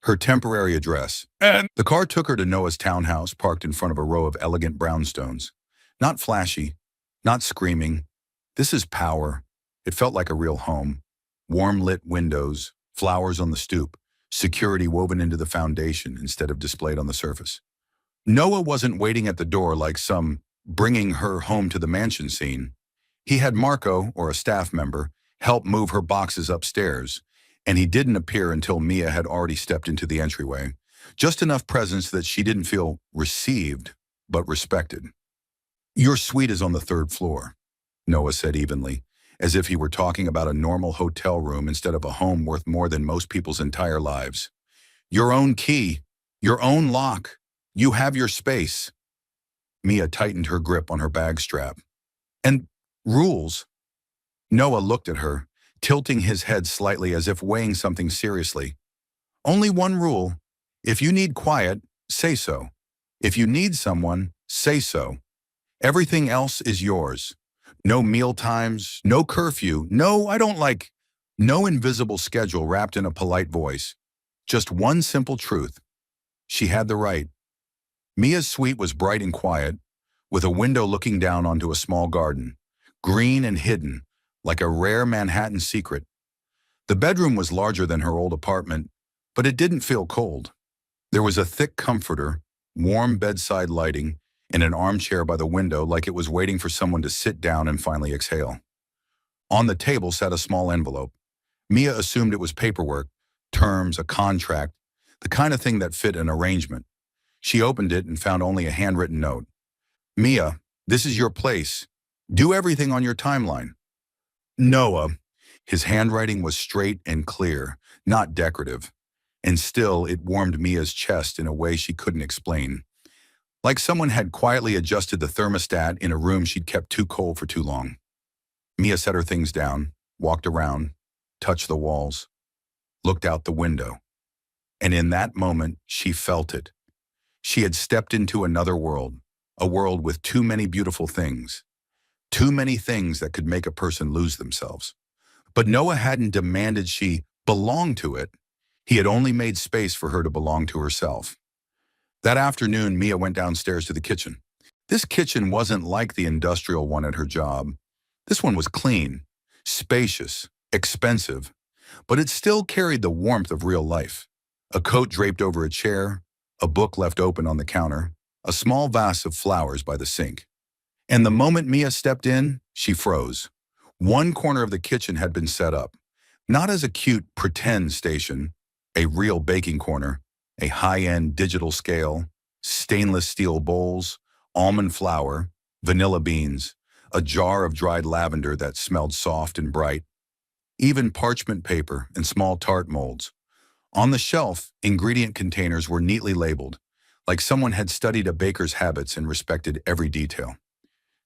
her temporary address. The car took her to Noah's townhouse, parked in front of a row of elegant brownstones. Not flashy, not screaming. This is power. It felt like a real home. Warm lit windows, flowers on the stoop, security woven into the foundation instead of displayed on the surface. Noah wasn't waiting at the door like some bringing her home to the mansion scene. He had Marco, or a staff member, help move her boxes upstairs, and he didn't appear until Mia had already stepped into the entryway. Just enough presence that she didn't feel received, but respected. Your suite is on the 3rd floor, Noah said evenly, as if he were talking about a normal hotel room instead of a home worth more than most people's entire lives. Your own key, your own lock. You have your space. Mia tightened her grip on her bag strap. And rules. Noah looked at her, tilting his head slightly as if weighing something seriously. Only one rule. If you need quiet, say so. If you need someone, say so. Everything else is yours. No meal times, no curfew, no invisible schedule wrapped in a polite voice. Just one simple truth. She had the right. Mia's suite was bright and quiet, with a window looking down onto a small garden, green and hidden, like a rare Manhattan secret. The bedroom was larger than her old apartment, but it didn't feel cold. There was a thick comforter, warm bedside lighting, and an armchair by the window like it was waiting for someone to sit down and finally exhale. On the table sat a small envelope. Mia assumed it was paperwork, terms, a contract, the kind of thing that fit an arrangement. She opened it and found only a handwritten note. Mia, this is your place. Do everything on your timeline. Noah. His handwriting was straight and clear, not decorative. And still, it warmed Mia's chest in a way she couldn't explain. Like someone had quietly adjusted the thermostat in a room she'd kept too cold for too long. Mia set her things down, walked around, touched the walls, looked out the window. And in that moment, she felt it. She had stepped into another world, a world with too many beautiful things. Too many things that could make a person lose themselves. But Noah hadn't demanded she belong to it. He had only made space for her to belong to herself. That afternoon, Mia went downstairs to the kitchen. This kitchen wasn't like the industrial one at her job. This one was clean, spacious, expensive, but it still carried the warmth of real life. A coat draped over a chair, a book left open on the counter, a small vase of flowers by the sink. And the moment Mia stepped in, she froze. One corner of the kitchen had been set up, not as a cute pretend station, a real baking corner, a high-end digital scale, stainless steel bowls, almond flour, vanilla beans, a jar of dried lavender that smelled soft and bright, even parchment paper and small tart molds. On the shelf, ingredient containers were neatly labeled, like someone had studied a baker's habits and respected every detail.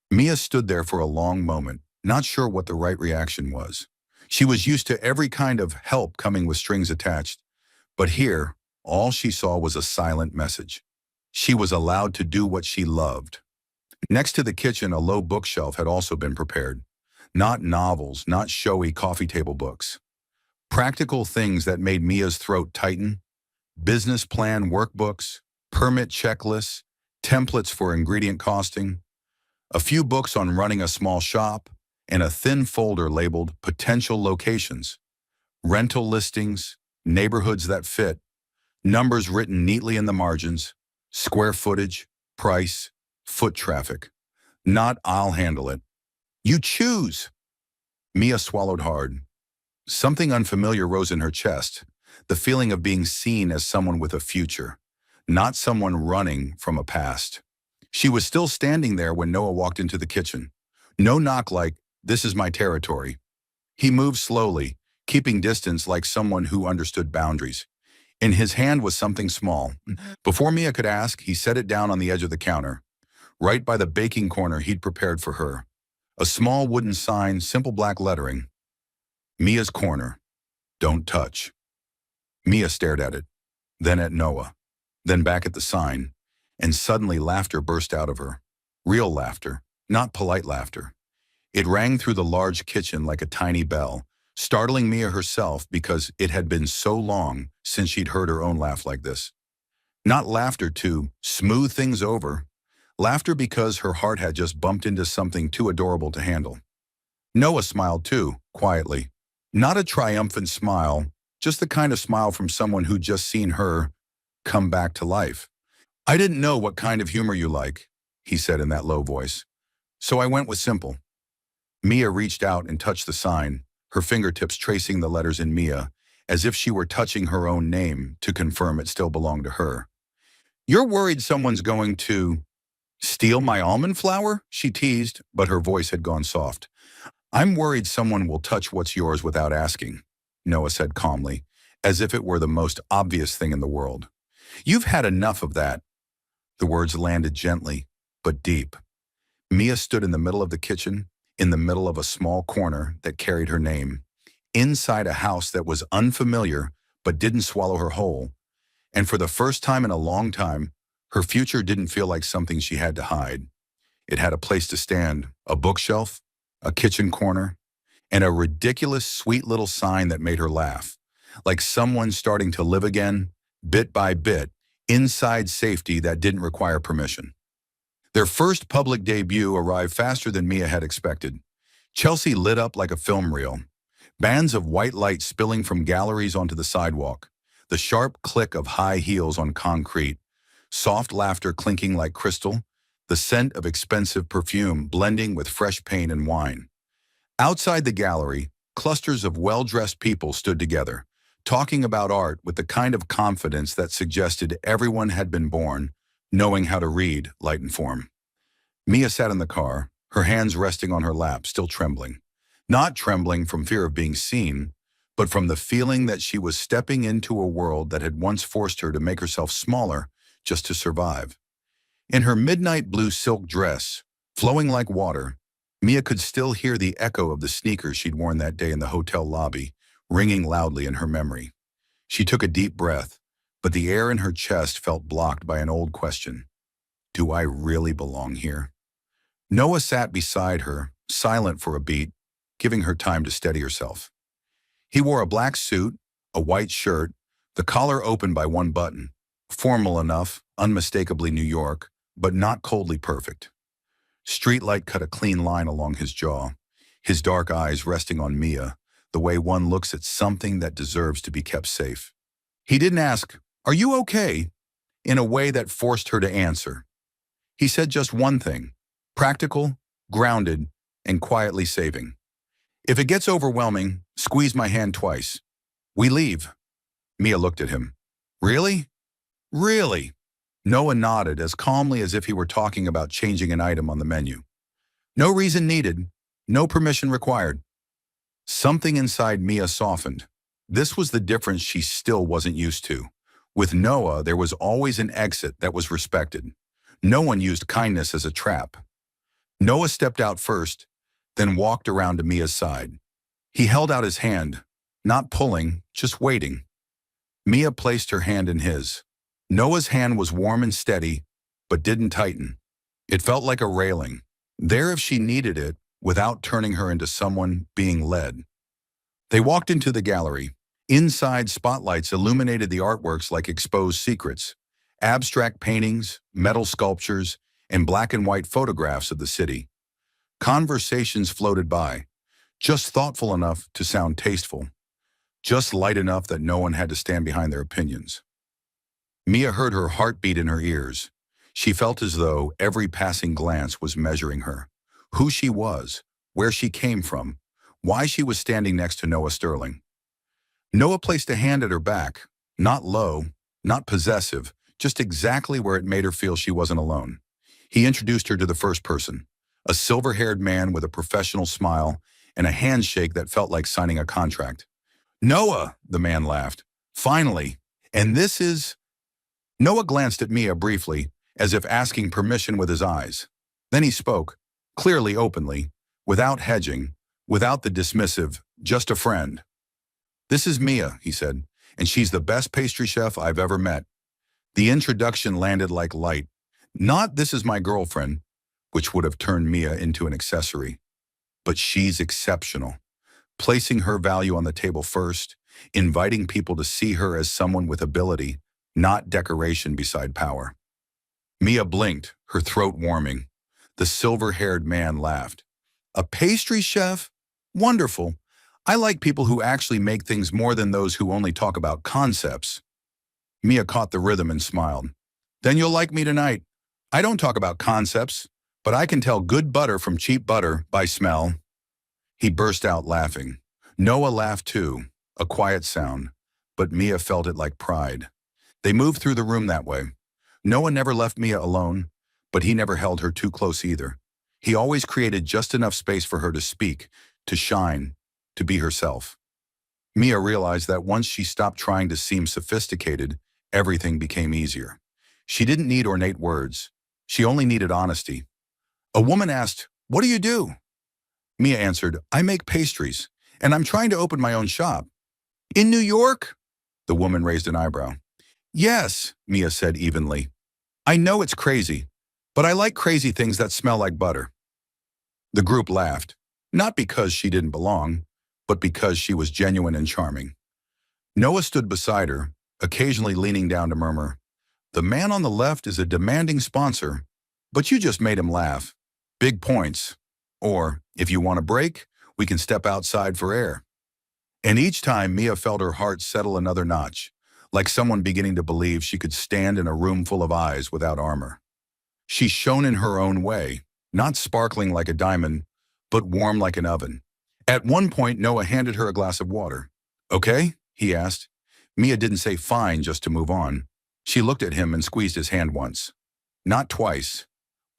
Mia stood there for a long moment, not sure what the right reaction was. She was used to every kind of help coming with strings attached, but here, all she saw was a silent message. She was allowed to do what she loved. Next to the kitchen, a low bookshelf had also been prepared. Not novels, not showy coffee table books. Practical things that made Mia's throat tighten. Business plan workbooks, permit checklists, templates for ingredient costing, a few books on running a small shop, and a thin folder labeled potential locations, rental listings, neighborhoods that fit, numbers written neatly in the margins, square footage, price, foot traffic. Not I'll handle it. You choose. Mia swallowed hard. Something unfamiliar rose in her chest, the feeling of being seen as someone with a future, not someone running from a past. She was still standing there when Noah walked into the kitchen. No knock like, "This is my territory." He moved slowly, keeping distance like someone who understood boundaries. In his hand was something small. Before Mia could ask, he set it down on the edge of the counter, right by the baking corner he'd prepared for her. A small wooden sign, simple black lettering. Mia's Corner. Don't touch. Mia stared at it, then at Noah, then back at the sign, and suddenly laughter burst out of her. Real laughter, not polite laughter. It rang through the large kitchen like a tiny bell, startling Mia herself because it had been so long since she'd heard her own laugh like this. Not laughter to smooth things over, laughter because her heart had just bumped into something too adorable to handle. Noah smiled too, quietly. Not a triumphant smile, just the kind of smile from someone who'd just seen her come back to life. "I didn't know what kind of humor you like," he said in that low voice. "So I went with simple." Mia reached out and touched the sign, her fingertips tracing the letters in Mia, as if she were touching her own name to confirm it still belonged to her. "You're worried someone's going to steal my almond flour?" she teased, but her voice had gone soft. I'm worried someone will touch what's yours without asking, Noah said calmly, as if it were the most obvious thing in the world. You've had enough of that. The words landed gently, but deep. Mia stood in the middle of the kitchen, in the middle of a small corner that carried her name, inside a house that was unfamiliar but didn't swallow her whole. And for the first time in a long time, her future didn't feel like something she had to hide. It had a place to stand, a bookshelf, a kitchen corner, and a ridiculous, sweet little sign that made her laugh, like someone starting to live again, bit by bit, inside safety that didn't require permission. Their first public debut arrived faster than Mia had expected. Chelsea lit up like a film reel, bands of white light spilling from galleries onto the sidewalk, the sharp click of high heels on concrete, soft laughter clinking like crystal, the scent of expensive perfume blending with fresh paint and wine. Outside the gallery, clusters of well-dressed people stood together, talking about art with the kind of confidence that suggested everyone had been born, knowing how to read light and form. Mia sat in the car, her hands resting on her lap, still trembling. Not trembling from fear of being seen, but from the feeling that she was stepping into a world that had once forced her to make herself smaller just to survive. In her midnight blue silk dress, flowing like water, Mia could still hear the echo of the sneakers she'd worn that day in the hotel lobby, ringing loudly in her memory. She took a deep breath, but the air in her chest felt blocked by an old question. Do I really belong here? Noah sat beside her, silent for a beat, giving her time to steady herself. He wore a black suit, a white shirt, the collar open by one button, formal enough, unmistakably New York, but not coldly perfect. Streetlight cut a clean line along his jaw, his dark eyes resting on Mia, the way one looks at something that deserves to be kept safe. He didn't ask, "Are you okay?" in a way that forced her to answer. He said just one thing, practical, grounded, and quietly saving. "If it gets overwhelming, squeeze my hand twice. We leave." Mia looked at him. "Really? Really?" Noah nodded as calmly as if he were talking about changing an item on the menu. "No reason needed, no permission required." Something inside Mia softened. This was the difference she still wasn't used to. With Noah, there was always an exit that was respected. No one used kindness as a trap. Noah stepped out first, then walked around to Mia's side. He held out his hand, not pulling, just waiting. Mia placed her hand in his. Noah's hand was warm and steady, but didn't tighten. It felt like a railing, there if she needed it, without turning her into someone being led. They walked into the gallery. Inside, spotlights illuminated the artworks like exposed secrets. Abstract paintings, metal sculptures, and black and white photographs of the city. Conversations floated by, just thoughtful enough to sound tasteful, just light enough that no one had to stand behind their opinions. Mia heard her heartbeat in her ears. She felt as though every passing glance was measuring her, who she was, where she came from, why she was standing next to Noah Sterling. Noah placed a hand at her back, not low, not possessive, just exactly where it made her feel she wasn't alone. He introduced her to the first person, a silver-haired man with a professional smile and a handshake that felt like signing a contract. "Noah," the man laughed. "Finally. And this is—" Noah glanced at Mia briefly, as if asking permission with his eyes. Then he spoke, clearly, openly, without hedging, without the dismissive, "just a friend." "This is Mia," he said, "and she's the best pastry chef I've ever met." The introduction landed like light. Not "this is my girlfriend," which would have turned Mia into an accessory, but "she's exceptional," placing her value on the table first, inviting people to see her as someone with ability, not decoration beside power. Mia blinked, her throat warming. The silver-haired man laughed. "A pastry chef? Wonderful. I like people who actually make things more than those who only talk about concepts." Mia caught the rhythm and smiled. "Then you'll like me tonight. I don't talk about concepts, but I can tell good butter from cheap butter by smell." He burst out laughing. Noah laughed too, a quiet sound, but Mia felt it like pride. They moved through the room that way. Noah never left Mia alone, but he never held her too close either. He always created just enough space for her to speak, to shine, to be herself. Mia realized that once she stopped trying to seem sophisticated, everything became easier. She didn't need ornate words. She only needed honesty. A woman asked, "What do you do?" Mia answered, "I make pastries, and I'm trying to open my own shop." "In New York?" The woman raised an eyebrow. "Yes," Mia said evenly. "I know it's crazy, but I like crazy things that smell like butter." The group laughed, not because she didn't belong, but because she was genuine and charming. Noah stood beside her, occasionally leaning down to murmur, "The man on the left is a demanding sponsor, but you just made him laugh. Big points. Or, if you want a break, we can step outside for air." And each time Mia felt her heart settle another notch, like someone beginning to believe she could stand in a room full of eyes without armor. She shone in her own way, not sparkling like a diamond, but warm like an oven. At one point, Noah handed her a glass of water. "Okay?" he asked. Mia didn't say fine just to move on. She looked at him and squeezed his hand once. Not twice.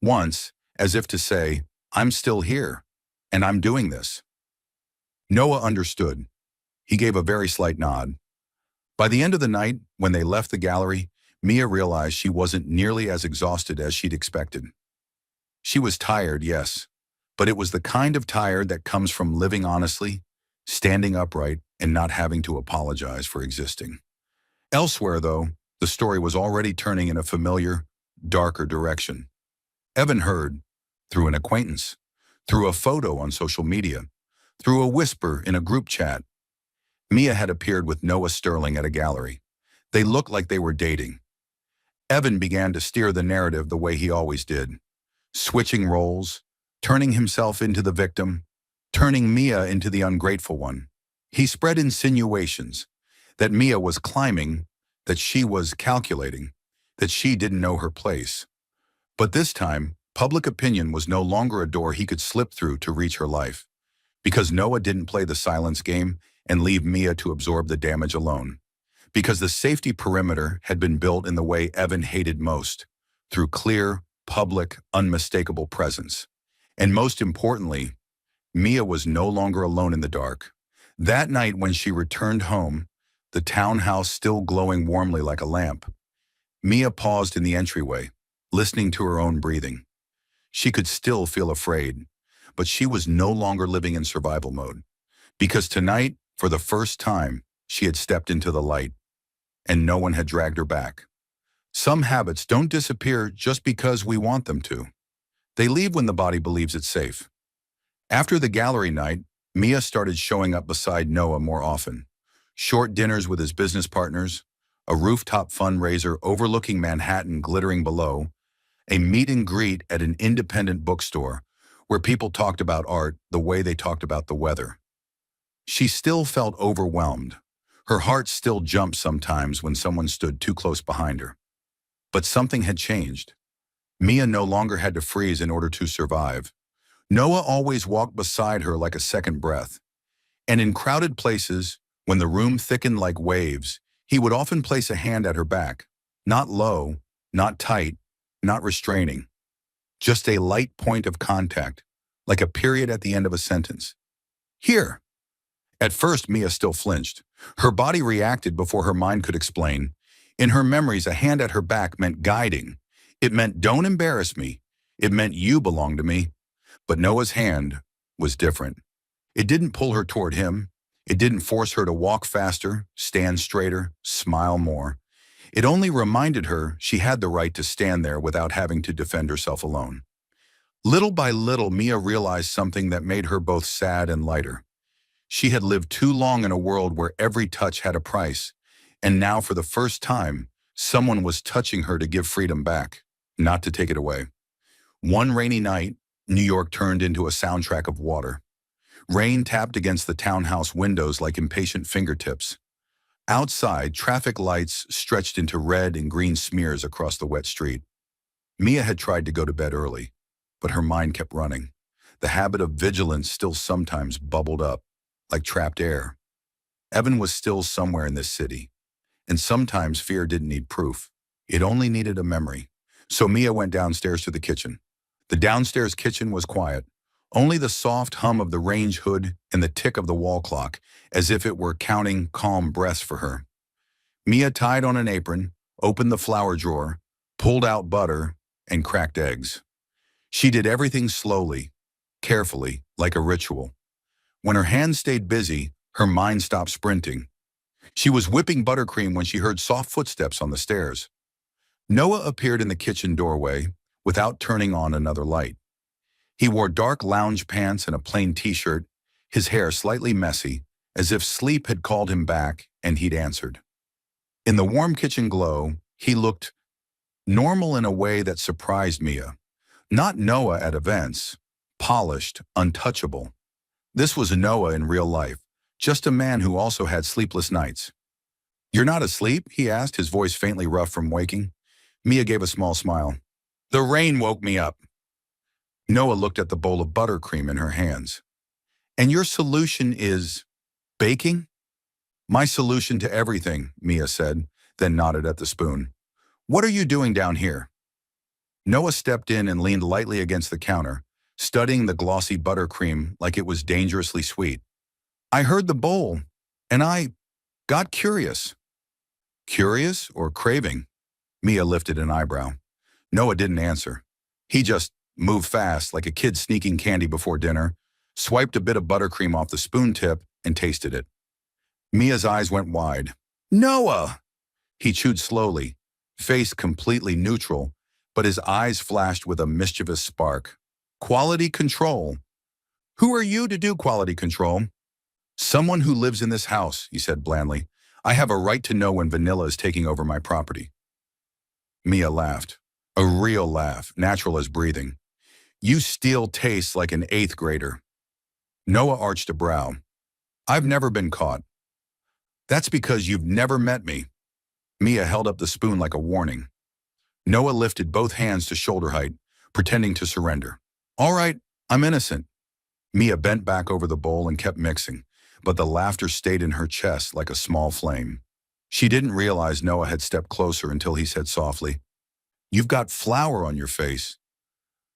Once, as if to say, "I'm still here, and I'm doing this." Noah understood. He gave a very slight nod. By the end of the night, when they left the gallery, Mia realized she wasn't nearly as exhausted as she'd expected. She was tired, yes, but it was the kind of tired that comes from living honestly, standing upright, and not having to apologize for existing. Elsewhere, though, the story was already turning in a familiar, darker direction. Evan heard, through an acquaintance, through a photo on social media, through a whisper in a group chat. Mia had appeared with Noah Sterling at a gallery. They looked like they were dating. Evan began to steer the narrative the way he always did, switching roles, turning himself into the victim, turning Mia into the ungrateful one. He spread insinuations that Mia was climbing, that she was calculating, that she didn't know her place. But this time, public opinion was no longer a door he could slip through to reach her life, because Noah didn't play the silence game and leave Mia to absorb the damage alone. Because the safety perimeter had been built in the way Evan hated most, through clear, public, unmistakable presence. And most importantly, Mia was no longer alone in the dark. That night when she returned home, the townhouse still glowing warmly like a lamp, Mia paused in the entryway, listening to her own breathing. She could still feel afraid, but she was no longer living in survival mode. Because tonight, for the first time, she had stepped into the light, and no one had dragged her back. Some habits don't disappear just because we want them to. They leave when the body believes it's safe. After the gallery night, Mia started showing up beside Noah more often. Short dinners with his business partners, a rooftop fundraiser overlooking Manhattan glittering below, a meet and greet at an independent bookstore where people talked about art the way they talked about the weather. She still felt overwhelmed. Her heart still jumped sometimes when someone stood too close behind her. But something had changed. Mia no longer had to freeze in order to survive. Noah always walked beside her like a second breath. And in crowded places, when the room thickened like waves, he would often place a hand at her back. Not low, not tight, not restraining. Just a light point of contact, like a period at the end of a sentence. "Here." At first, Mia still flinched. Her body reacted before her mind could explain. In her memories, a hand at her back meant guiding. It meant, "Don't embarrass me." It meant, "You belong to me." But Noah's hand was different. It didn't pull her toward him. It didn't force her to walk faster, stand straighter, smile more. It only reminded her she had the right to stand there without having to defend herself alone. Little by little, Mia realized something that made her both sad and lighter. She had lived too long in a world where every touch had a price, and now for the first time, someone was touching her to give freedom back, not to take it away. One rainy night, New York turned into a soundtrack of water. Rain tapped against the townhouse windows like impatient fingertips. Outside, traffic lights stretched into red and green smears across the wet street. Mia had tried to go to bed early, but her mind kept running. The habit of vigilance still sometimes bubbled up, like trapped air. Evan was still somewhere in this city, and sometimes fear didn't need proof. It only needed a memory. So Mia went downstairs to the kitchen. The downstairs kitchen was quiet. Only the soft hum of the range hood and the tick of the wall clock, as if it were counting calm breaths for her. Mia tied on an apron, opened the flour drawer, pulled out butter, and cracked eggs. She did everything slowly, carefully, like a ritual. When her hands stayed busy, her mind stopped sprinting. She was whipping buttercream when she heard soft footsteps on the stairs. Noah appeared in the kitchen doorway without turning on another light. He wore dark lounge pants and a plain t-shirt, his hair slightly messy, as if sleep had called him back and he'd answered. In the warm kitchen glow, he looked normal in a way that surprised Mia. Not Noah at events, polished, untouchable. This was Noah in real life, just a man who also had sleepless nights. "You're not asleep?" he asked, his voice faintly rough from waking. Mia gave a small smile. "The rain woke me up." Noah looked at the bowl of buttercream in her hands. "And your solution is baking?" "My solution to everything," Mia said, then nodded at the spoon. "What are you doing down here?" Noah stepped in and leaned lightly against the counter, studying the glossy buttercream like it was dangerously sweet. "I heard the bowl, and I got curious." "Curious or craving?" Mia lifted an eyebrow. Noah didn't answer. He just moved fast, like a kid sneaking candy before dinner, swiped a bit of buttercream off the spoon tip, and tasted it. Mia's eyes went wide. "Noah!" He chewed slowly, face completely neutral, but his eyes flashed with a mischievous spark. "Quality control." "Who are you to do quality control?" "Someone who lives in this house," he said blandly. "I have a right to know when vanilla is taking over my property." Mia laughed. A real laugh, natural as breathing. "You still taste like an 8th grader." Noah arched a brow. "I've never been caught." "That's because you've never met me." Mia held up the spoon like a warning. Noah lifted both hands to shoulder height, pretending to surrender. "All right, I'm innocent." Mia bent back over the bowl and kept mixing, but the laughter stayed in her chest like a small flame. She didn't realize Noah had stepped closer until he said softly, "You've got flour on your face."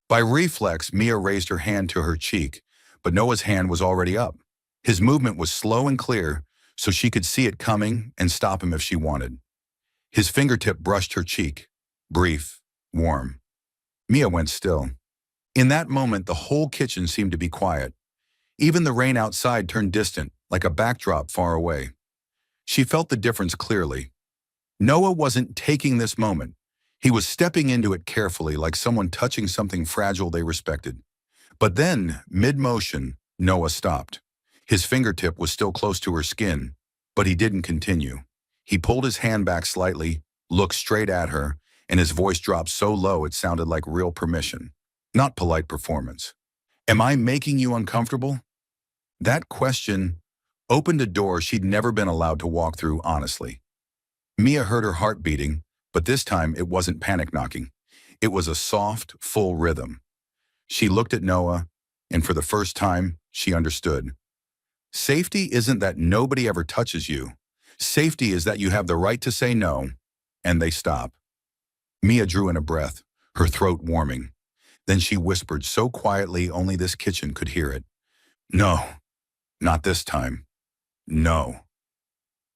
By reflex, Mia raised her hand to her cheek, but Noah's hand was already up. His movement was slow and clear, so she could see it coming and stop him if she wanted. His fingertip brushed her cheek, brief, warm. Mia went still. In that moment, the whole kitchen seemed to be quiet. Even the rain outside turned distant, like a backdrop far away. She felt the difference clearly. Noah wasn't taking this moment. He was stepping into it carefully, like someone touching something fragile they respected. But then, mid-motion, Noah stopped. His fingertip was still close to her skin, but he didn't continue. He pulled his hand back slightly, looked straight at her, and his voice dropped so low it sounded like real permission, not polite performance. "Am I making you uncomfortable?" That question opened a door she'd never been allowed to walk through honestly. Mia heard her heart beating, but this time it wasn't panic knocking. It was a soft, full rhythm. She looked at Noah, and for the first time, she understood. Safety isn't that nobody ever touches you. Safety is that you have the right to say no, and they stop. Mia drew in a breath, her throat warming. Then she whispered so quietly only this kitchen could hear it. "No, not this time. No."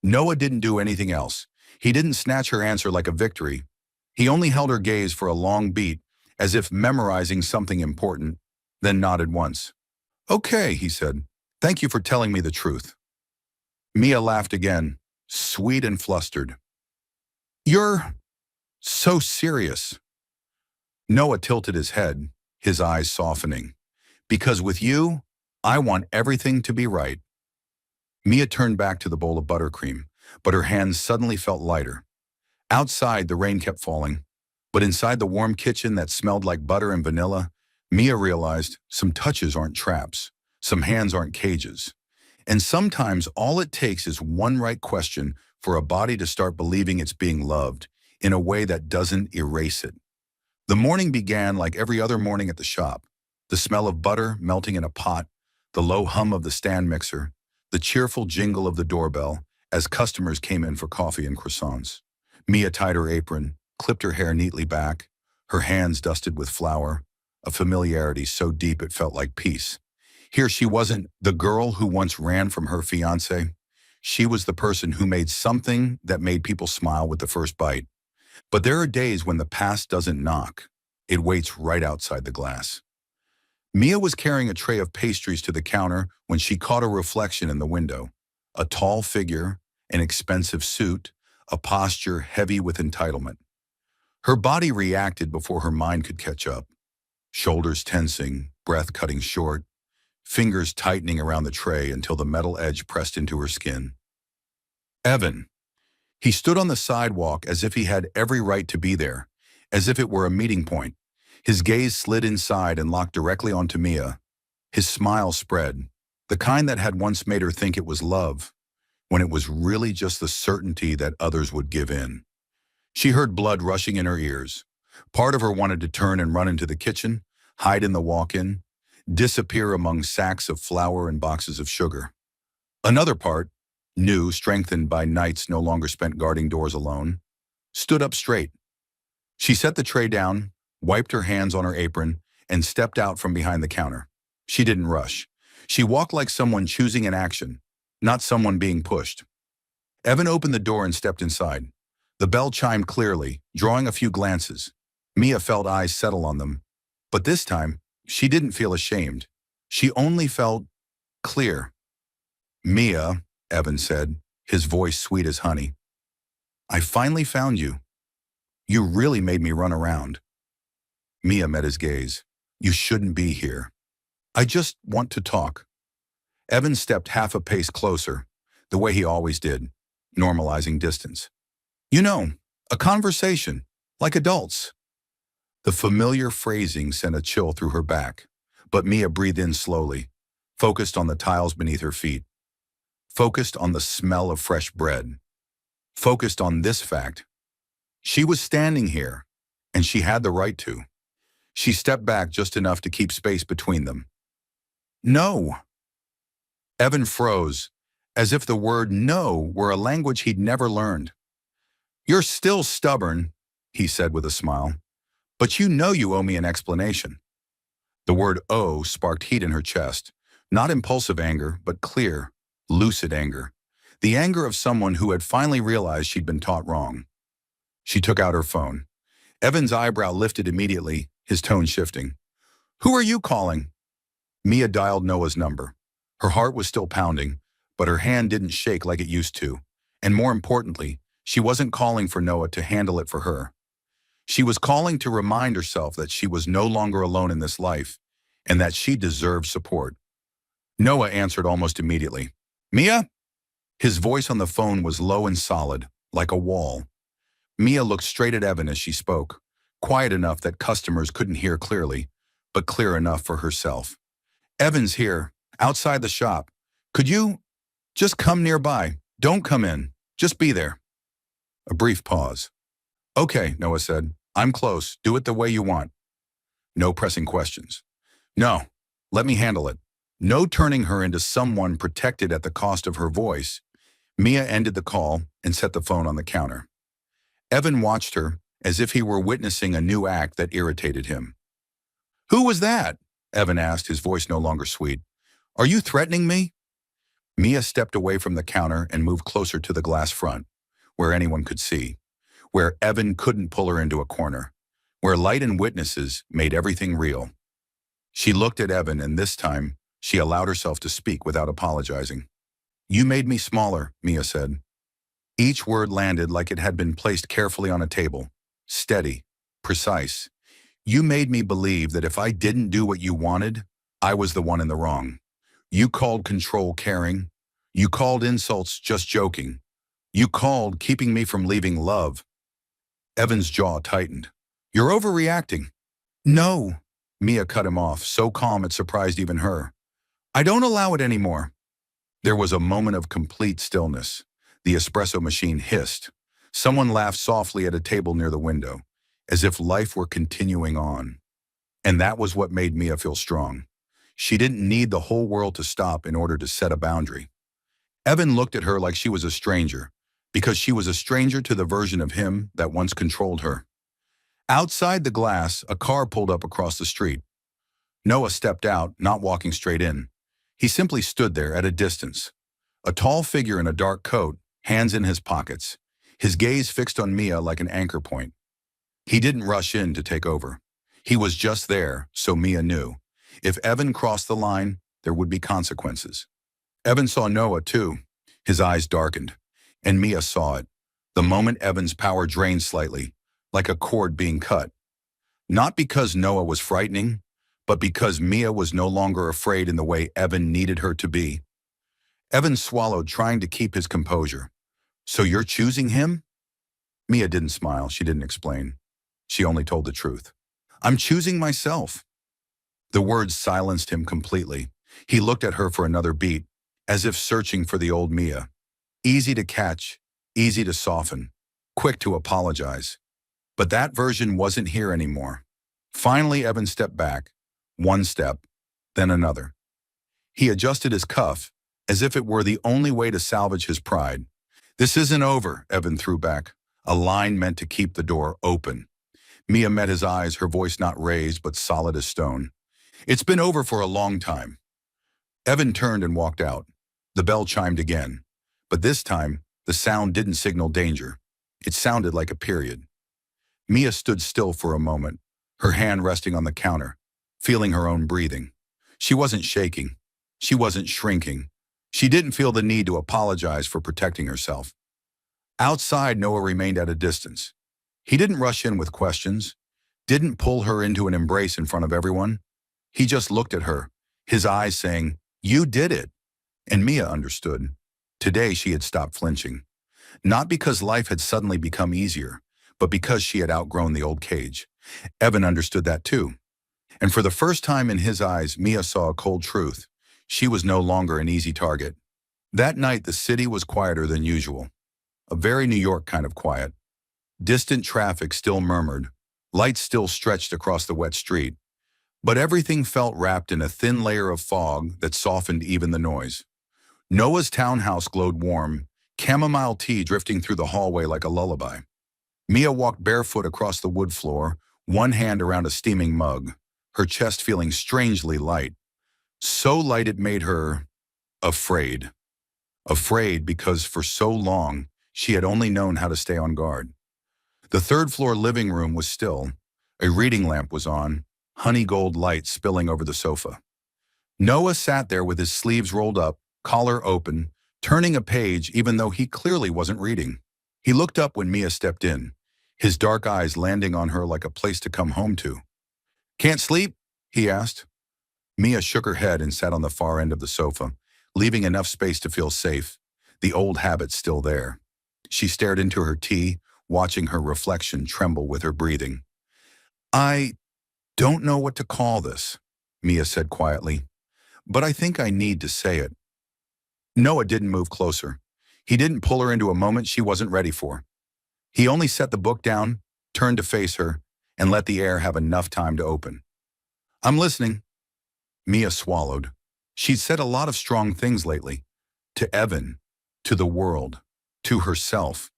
Noah didn't do anything else. He didn't snatch her answer like a victory. He only held her gaze for a long beat, as if memorizing something important, then nodded once. "Okay," he said. "Thank you for telling me the truth." Mia laughed again, sweet and flustered. "You're so serious." Noah tilted his head, his eyes softening. "Because with you, I want everything to be right." Mia turned back to the bowl of buttercream, but her hands suddenly felt lighter. Outside, the rain kept falling, but inside the warm kitchen that smelled like butter and vanilla, Mia realized some touches aren't traps, some hands aren't cages. And sometimes all it takes is one right question for a body to start believing it's being loved in a way that doesn't erase it. The morning began like every other morning at the shop. The smell of butter melting in a pot, the low hum of the stand mixer, the cheerful jingle of the doorbell as customers came in for coffee and croissants. Mia tied her apron, clipped her hair neatly back, her hands dusted with flour, a familiarity so deep it felt like peace. Here she wasn't the girl who once ran from her fiancé. She was the person who made something that made people smile with the first bite. But there are days when the past doesn't knock. It waits right outside the glass. Mia was carrying a tray of pastries to the counter when she caught a reflection in the window. A tall figure, an expensive suit, a posture heavy with entitlement. Her body reacted before her mind could catch up. Shoulders tensing, breath cutting short, fingers tightening around the tray until the metal edge pressed into her skin. Evan. He stood on the sidewalk as if he had every right to be there, as if it were a meeting point. His gaze slid inside and locked directly onto Mia. His smile spread, the kind that had once made her think it was love, when it was really just the certainty that others would give in. She heard blood rushing in her ears. Part of her wanted to turn and run into the kitchen, hide in the walk-in, disappear among sacks of flour and boxes of sugar. Another part, new, strengthened by nights no longer spent guarding doors alone, stood up straight. She set the tray down, wiped her hands on her apron, and stepped out from behind the counter. She didn't rush. She walked like someone choosing an action, not someone being pushed. Evan opened the door and stepped inside. The bell chimed clearly, drawing a few glances. Mia felt eyes settle on them. But this time, she didn't feel ashamed. She only felt clear. "Mia," Evan said, his voice sweet as honey. "I finally found you. You really made me run around." Mia met his gaze. "You shouldn't be here. I just want to talk." Evan stepped half a pace closer, the way he always did, normalizing distance. "You know, a conversation, like adults." The familiar phrasing sent a chill through her back, but Mia breathed in slowly, focused on the tiles beneath her feet, focused on the smell of fresh bread, focused on this fact. She was standing here, and she had the right to. She stepped back just enough to keep space between them. "No." Evan froze, as if the word no were a language he'd never learned. "You're still stubborn," he said with a smile, "but you know you owe me an explanation." The word "oh" sparked heat in her chest, not impulsive anger, but clear, lucid anger. The anger of someone who had finally realized she'd been taught wrong. She took out her phone. Evan's eyebrow lifted immediately, his tone shifting. "Who are you calling?" Mia dialed Noah's number. Her heart was still pounding, but her hand didn't shake like it used to. And more importantly, she wasn't calling for Noah to handle it for her. She was calling to remind herself that she was no longer alone in this life, and that she deserved support. Noah answered almost immediately. "Mia?" His voice on the phone was low and solid, like a wall. Mia looked straight at Evan as she spoke, quiet enough that customers couldn't hear clearly, but clear enough for herself. "Evan's here, outside the shop. Could you just come nearby? Don't come in. Just be there." A brief pause. "Okay," Noah said. "I'm close. Do it the way you want." No pressing questions. "No, let me handle it." No turning her into someone protected at the cost of her voice. Mia ended the call and set the phone on the counter. Evan watched her as if he were witnessing a new act that irritated him. "Who was that?" Evan asked, his voice no longer sweet. "Are you threatening me?" Mia stepped away from the counter and moved closer to the glass front, where anyone could see, where Evan couldn't pull her into a corner, where light and witnesses made everything real. She looked at Evan, and this time, she allowed herself to speak without apologizing. "You made me smaller," Mia said. Each word landed like it had been placed carefully on a table, steady, precise. "You made me believe that if I didn't do what you wanted, I was the one in the wrong. You called control caring. You called insults just joking. You called keeping me from leaving love." Evan's jaw tightened. "You're overreacting." "No," Mia cut him off, so calm it surprised even her. "I don't allow it anymore." There was a moment of complete stillness. The espresso machine hissed. Someone laughed softly at a table near the window, as if life were continuing on. And that was what made Mia feel strong. She didn't need the whole world to stop in order to set a boundary. Evan looked at her like she was a stranger, because she was a stranger to the version of him that once controlled her. Outside the glass, a car pulled up across the street. Noah stepped out, not walking straight in. He simply stood there at a distance. A tall figure in a dark coat, hands in his pockets, his gaze fixed on Mia like an anchor point. He didn't rush in to take over. He was just there, so Mia knew. If Evan crossed the line, there would be consequences. Evan saw Noah too. His eyes darkened, and Mia saw it. The moment Evan's power drained slightly, like a cord being cut. Not because Noah was frightening, but because Mia was no longer afraid in the way Evan needed her to be. Evan swallowed, trying to keep his composure. So you're choosing him? Mia didn't smile. She didn't explain. She only told the truth. I'm choosing myself. The words silenced him completely. He looked at her for another beat, as if searching for the old Mia. Easy to catch, easy to soften, quick to apologize. But that version wasn't here anymore. Finally, Evan stepped back, one step, then another. He adjusted his cuff, as if it were the only way to salvage his pride. This isn't over, Evan threw back, a line meant to keep the door open. Mia met his eyes, her voice not raised but solid as stone. It's been over for a long time. Evan turned and walked out. The bell chimed again, but this time, the sound didn't signal danger. It sounded like a period. Mia stood still for a moment, her hand resting on the counter, feeling her own breathing. She wasn't shaking. She wasn't shrinking. She didn't feel the need to apologize for protecting herself. Outside, Noah remained at a distance. He didn't rush in with questions, didn't pull her into an embrace in front of everyone. He just looked at her, his eyes saying, "You did it." And Mia understood. Today she had stopped flinching. Not because life had suddenly become easier, but because she had outgrown the old cage. Evan understood that too. And for the first time in his eyes, Mia saw a cold truth. She was no longer an easy target. That night, the city was quieter than usual. A very New York kind of quiet. Distant traffic still murmured. Lights still stretched across the wet street. But everything felt wrapped in a thin layer of fog that softened even the noise. Noah's townhouse glowed warm, chamomile tea drifting through the hallway like a lullaby. Mia walked barefoot across the wood floor, one hand around a steaming mug, her chest feeling strangely light. So light it made her afraid. Afraid because for so long, she had only known how to stay on guard. The third-floor living room was still. A reading lamp was on, honey gold light spilling over the sofa. Noah sat there with his sleeves rolled up, collar open, turning a page even though he clearly wasn't reading. He looked up when Mia stepped in, his dark eyes landing on her like a place to come home to. "Can't sleep?" he asked. Mia shook her head and sat on the far end of the sofa, leaving enough space to feel safe, the old habits still there. She stared into her tea, watching her reflection tremble with her breathing. "I don't know what to call this," Mia said quietly, "but I think I need to say it." Noah didn't move closer. He didn't pull her into a moment she wasn't ready for. He only set the book down, turned to face her, and let the air have enough time to open. "I'm listening." Mia swallowed. She'd said a lot of strong things lately. To Evan, to the world, to herself.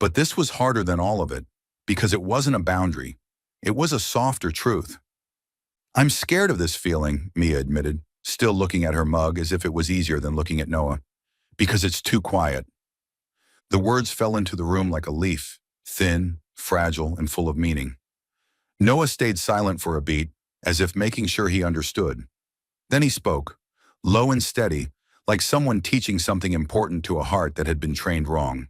But this was harder than all of it, because it wasn't a boundary. It was a softer truth. "I'm scared of this feeling," Mia admitted, still looking at her mug as if it was easier than looking at Noah. "Because it's too quiet." The words fell into the room like a leaf, thin, fragile, and full of meaning. Noah stayed silent for a beat, as if making sure he understood. Then he spoke, low and steady, like someone teaching something important to a heart that had been trained wrong.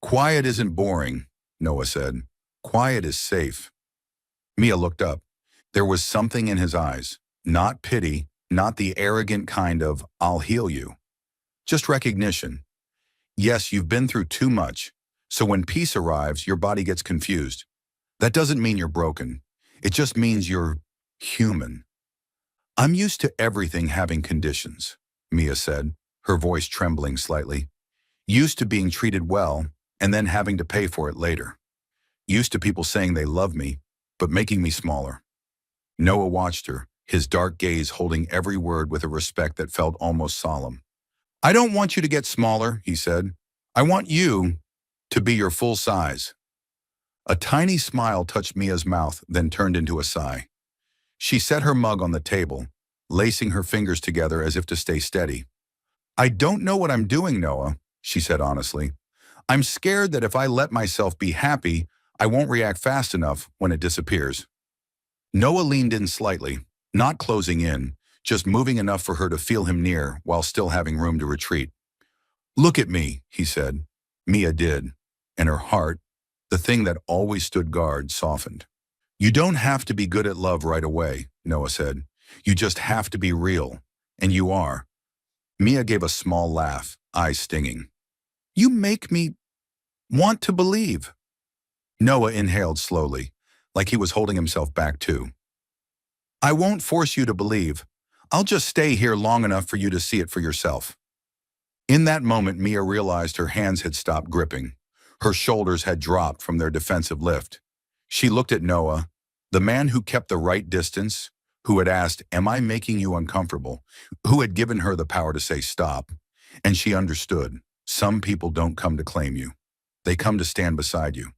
"Quiet isn't boring," Noah said. "Quiet is safe." Mia looked up. There was something in his eyes, not pity, not the arrogant kind of, "I'll heal you." Just recognition. Yes, you've been through too much, so when peace arrives, your body gets confused. That doesn't mean you're broken. It just means you're human. "I'm used to everything having conditions," Mia said, her voice trembling slightly. "Used to being treated well, and then having to pay for it later. Used to people saying they love me, but making me smaller." Noah watched her, his dark gaze holding every word with a respect that felt almost solemn. "I don't want you to get smaller," he said. "I want you to be your full size." A tiny smile touched Mia's mouth, then turned into a sigh. She set her mug on the table, lacing her fingers together as if to stay steady. I don't know what I'm doing, Noah, she said honestly. I'm scared that if I let myself be happy, I won't react fast enough when it disappears. Noah leaned in slightly, not closing in, just moving enough for her to feel him near while still having room to retreat. Look at me, he said. Mia did, and her heart, the thing that always stood guard, softened. You don't have to be good at love right away, Noah said. You just have to be real, and you are. Mia gave a small laugh, eyes stinging. You make me want to believe. Noah inhaled slowly, like he was holding himself back too. I won't force you to believe. I'll just stay here long enough for you to see it for yourself. In that moment, Mia realized her hands had stopped gripping. Her shoulders had dropped from their defensive lift. She looked at Noah, the man who kept the right distance, who had asked, "Am I making you uncomfortable?" Who had given her the power to say stop. And she understood. Some people don't come to claim you. They come to stand beside you.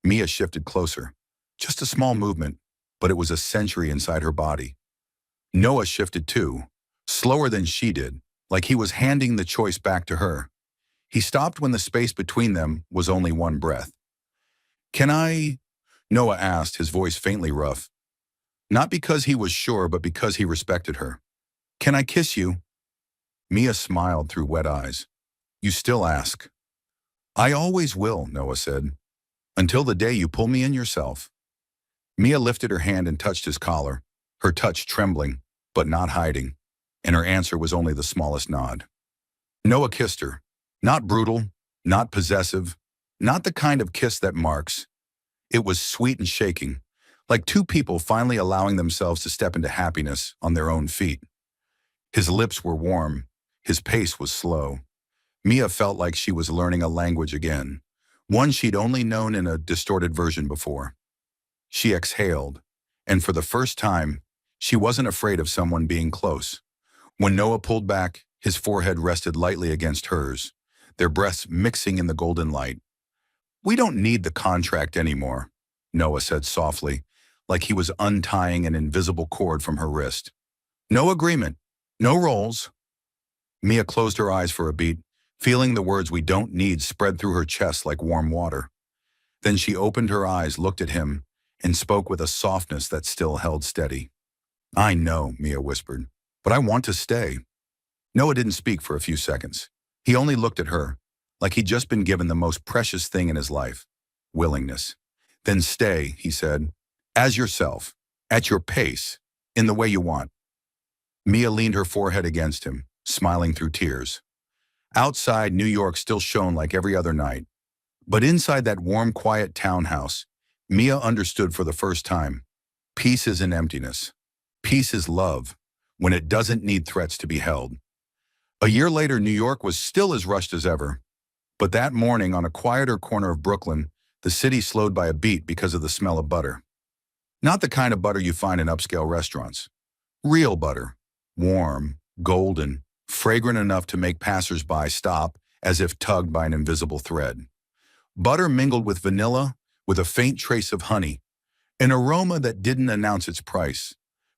Mia shifted closer. Just a small movement, but it was a century inside her body. Noah shifted too, slower than she did, like he was handing the choice back to her. He stopped when the space between them was only one breath. Can I? Noah asked, his voice faintly rough. Not because he was sure, but because he respected her. Can I kiss you? Mia smiled through wet eyes. You still ask. I always will, Noah said. Until the day you pull me in yourself. Mia lifted her hand and touched his collar, her touch trembling, but not hiding, and her answer was only the smallest nod. Noah kissed her. Not brutal, not possessive, not the kind of kiss that marks. It was sweet and shaking, like two people finally allowing themselves to step into happiness on their own feet. His lips were warm, his pace was slow. Mia felt like she was learning a language again, one she'd only known in a distorted version before. She exhaled, and for the first time, she wasn't afraid of someone being close. When Noah pulled back, his forehead rested lightly against hers, their breaths mixing in the golden light. We don't need the contract anymore, Noah said softly, like he was untying an invisible cord from her wrist. No agreement, no roles. Mia closed her eyes for a beat, feeling the words we don't need spread through her chest like warm water. Then she opened her eyes, looked at him, and spoke with a softness that still held steady. I know, Mia whispered, but I want to stay. Noah didn't speak for a few seconds. He only looked at her, like he'd just been given the most precious thing in his life, willingness. Then stay, he said, as yourself, at your pace, in the way you want. Mia leaned her forehead against him, smiling through tears. Outside, New York still shone like every other night. But inside that warm, quiet townhouse, Mia understood for the first time, peace isn't emptiness. Peace is love, when it doesn't need threats to be held. A year later, New York was still as rushed as ever. But that morning, on a quieter corner of Brooklyn, the city slowed by a beat because of the smell of butter. Not the kind of butter you find in upscale restaurants. Real butter. Warm, golden, fragrant enough to make passers-by stop as if tugged by an invisible thread. Butter mingled with vanilla, with a faint trace of honey, an aroma that didn't announce its price,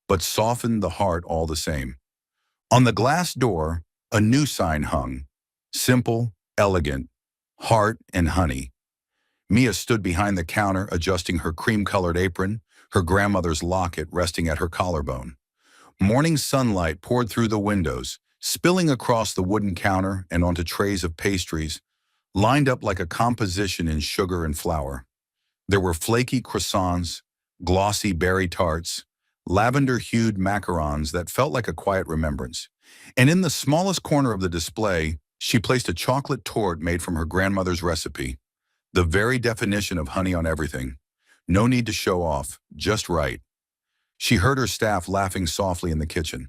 but softened the heart all the same. On the glass door, a new sign hung. Simple, elegant, heart and honey. Mia stood behind the counter, adjusting her cream-colored apron, her grandmother's locket resting at her collarbone. Morning sunlight poured through the windows, spilling across the wooden counter and onto trays of pastries, lined up like a composition in sugar and flour. There were flaky croissants, glossy berry tarts, lavender-hued macarons that felt like a quiet remembrance. And in the smallest corner of the display, she placed a chocolate torte made from her grandmother's recipe. The very definition of honey on everything. No need to show off, just right. She heard her staff laughing softly in the kitchen.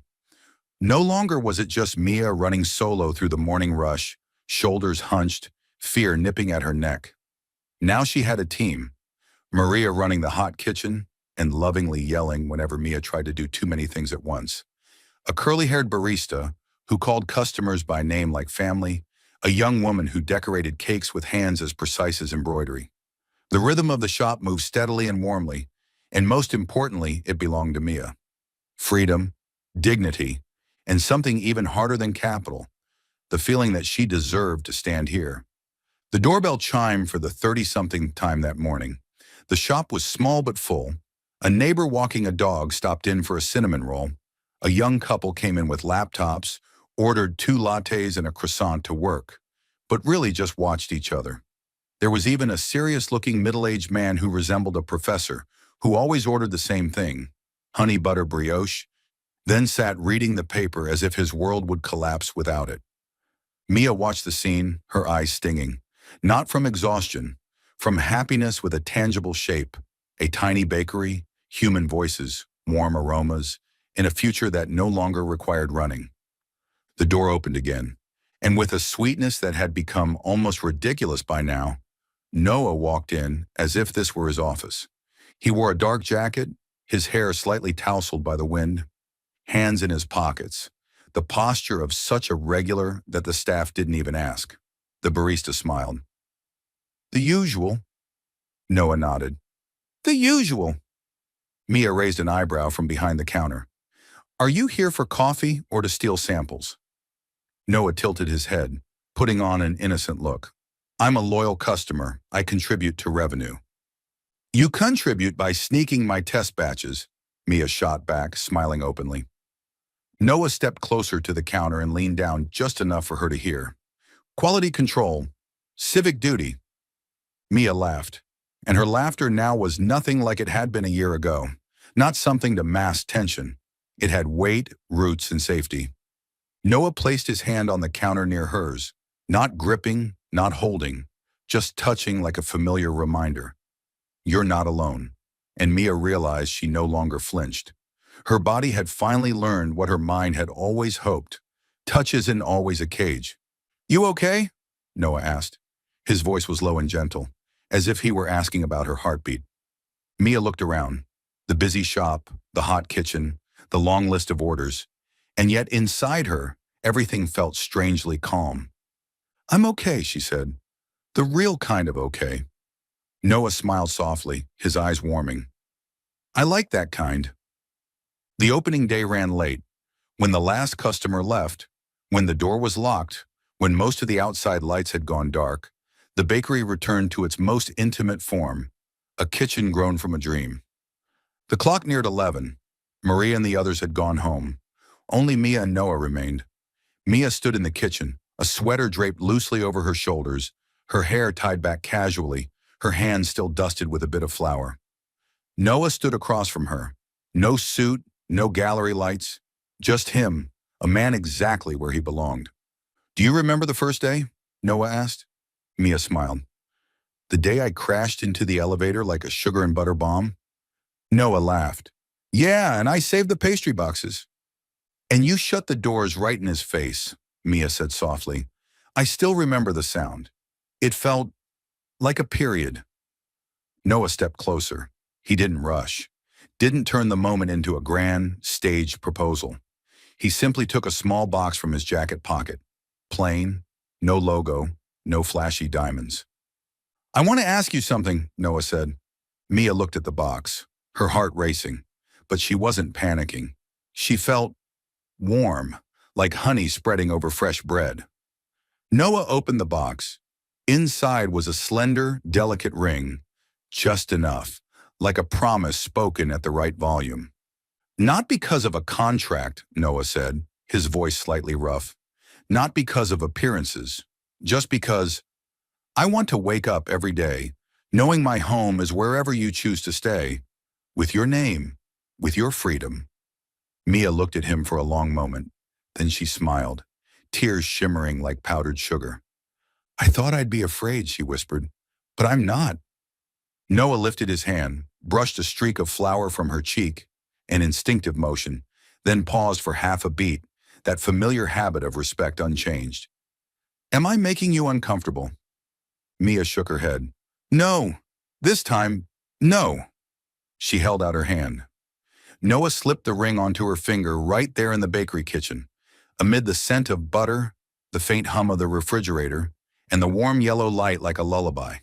No longer was it just Mia running solo through the morning rush, shoulders hunched, fear nipping at her neck. Now she had a team. Maria running the hot kitchen and lovingly yelling whenever Mia tried to do too many things at once. A curly-haired barista who called customers by name like family, a young woman who decorated cakes with hands as precise as embroidery. The rhythm of the shop moved steadily and warmly, And most importantly, it belonged to Mia. Freedom, dignity, and something even harder than capital, the feeling that she deserved to stand here. The doorbell chimed for the 30-something time that morning. The shop was small but full. A neighbor walking a dog stopped in for a cinnamon roll. A young couple came in with laptops, ordered 2 lattes and a croissant to work, but really just watched each other. There was even a serious-looking middle-aged man who resembled a professor, who always ordered the same thing, honey butter brioche, then sat reading the paper as if his world would collapse without it. Mia watched the scene, her eyes stinging, not from exhaustion, from happiness with a tangible shape, a tiny bakery, human voices, warm aromas, in a future that no longer required running. The door opened again, and with a sweetness that had become almost ridiculous by now, Noah walked in as if this were his office. He wore a dark jacket, his hair slightly tousled by the wind, hands in his pockets, the posture of such a regular that the staff didn't even ask. The barista smiled. "The usual." Noah nodded. "The usual." Mia raised an eyebrow from behind the counter. "Are you here for coffee or to steal samples?" Noah tilted his head, putting on an innocent look. "I'm a loyal customer. I contribute to revenue." "You contribute by sneaking my test batches," Mia shot back, smiling openly. Noah stepped closer to the counter and leaned down just enough for her to hear. "Quality control. Civic duty." Mia laughed, and her laughter now was nothing like it had been a year ago. Not something to mask tension. It had weight, roots, and safety. Noah placed his hand on the counter near hers, not gripping, not holding, just touching like a familiar reminder. "You're not alone." And Mia realized she no longer flinched. Her body had finally learned what her mind had always hoped. Touch isn't always a cage. "You okay?" Noah asked. His voice was low and gentle, as if he were asking about her heartbeat. Mia looked around. The busy shop, the hot kitchen, the long list of orders. And yet inside her, everything felt strangely calm. "I'm okay," she said. "The real kind of okay." Noah smiled softly, his eyes warming. "I like that kind." The opening day ran late. When the last customer left, when the door was locked, when most of the outside lights had gone dark, the bakery returned to its most intimate form, a kitchen grown from a dream. The clock neared 11. Maria and the others had gone home. Only Mia and Noah remained. Mia stood in the kitchen, a sweater draped loosely over her shoulders, her hair tied back casually, her hands still dusted with a bit of flour. Noah stood across from her. No suit, no gallery lights, just him, a man exactly where he belonged. "Do you remember the first day?" Noah asked. Mia smiled. "The day I crashed into the elevator like a sugar and butter bomb?" Noah laughed. "Yeah, and I saved the pastry boxes." "And you shut the doors right in his face," Mia said softly. "I still remember the sound. It felt like a period." Noah stepped closer. He didn't rush, didn't turn the moment into a grand, staged proposal. He simply took a small box from his jacket pocket. Plain, no logo, no flashy diamonds. "I want to ask you something," Noah said. Mia looked at the box, her heart racing, but she wasn't panicking. She felt warm, like honey spreading over fresh bread. Noah opened the box. Inside was a slender, delicate ring, just enough, like a promise spoken at the right volume. "Not because of a contract," Noah said, his voice slightly rough. "Not because of appearances. Just because I want to wake up every day, knowing my home is wherever you choose to stay, with your name, with your freedom." Mia looked at him for a long moment. Then she smiled, tears shimmering like powdered sugar. "I thought I'd be afraid," she whispered, "but I'm not." Noah lifted his hand, brushed a streak of flour from her cheek, an instinctive motion, then paused for half a beat, that familiar habit of respect unchanged. "Am I making you uncomfortable?" Mia shook her head. "No. This time, no." She held out her hand. Noah slipped the ring onto her finger right there in the bakery kitchen, amid the scent of butter, the faint hum of the refrigerator, and the warm yellow light like a lullaby.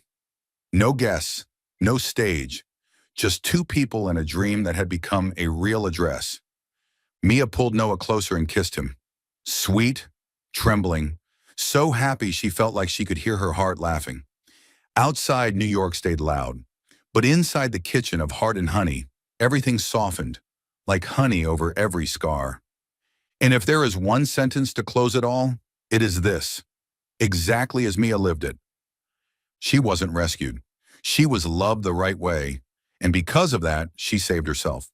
No guests, no stage, Just two people in a dream that had become a real address. Mia pulled Noah closer and kissed him. Sweet, trembling, so happy she felt like she could hear her heart laughing. Outside, New York stayed loud. But inside the kitchen of Heart and Honey, everything softened, like honey over every scar. And if there is one sentence to close it all, it is this: exactly as Mia lived it. She wasn't rescued. She was loved the right way, and because of that, she saved herself.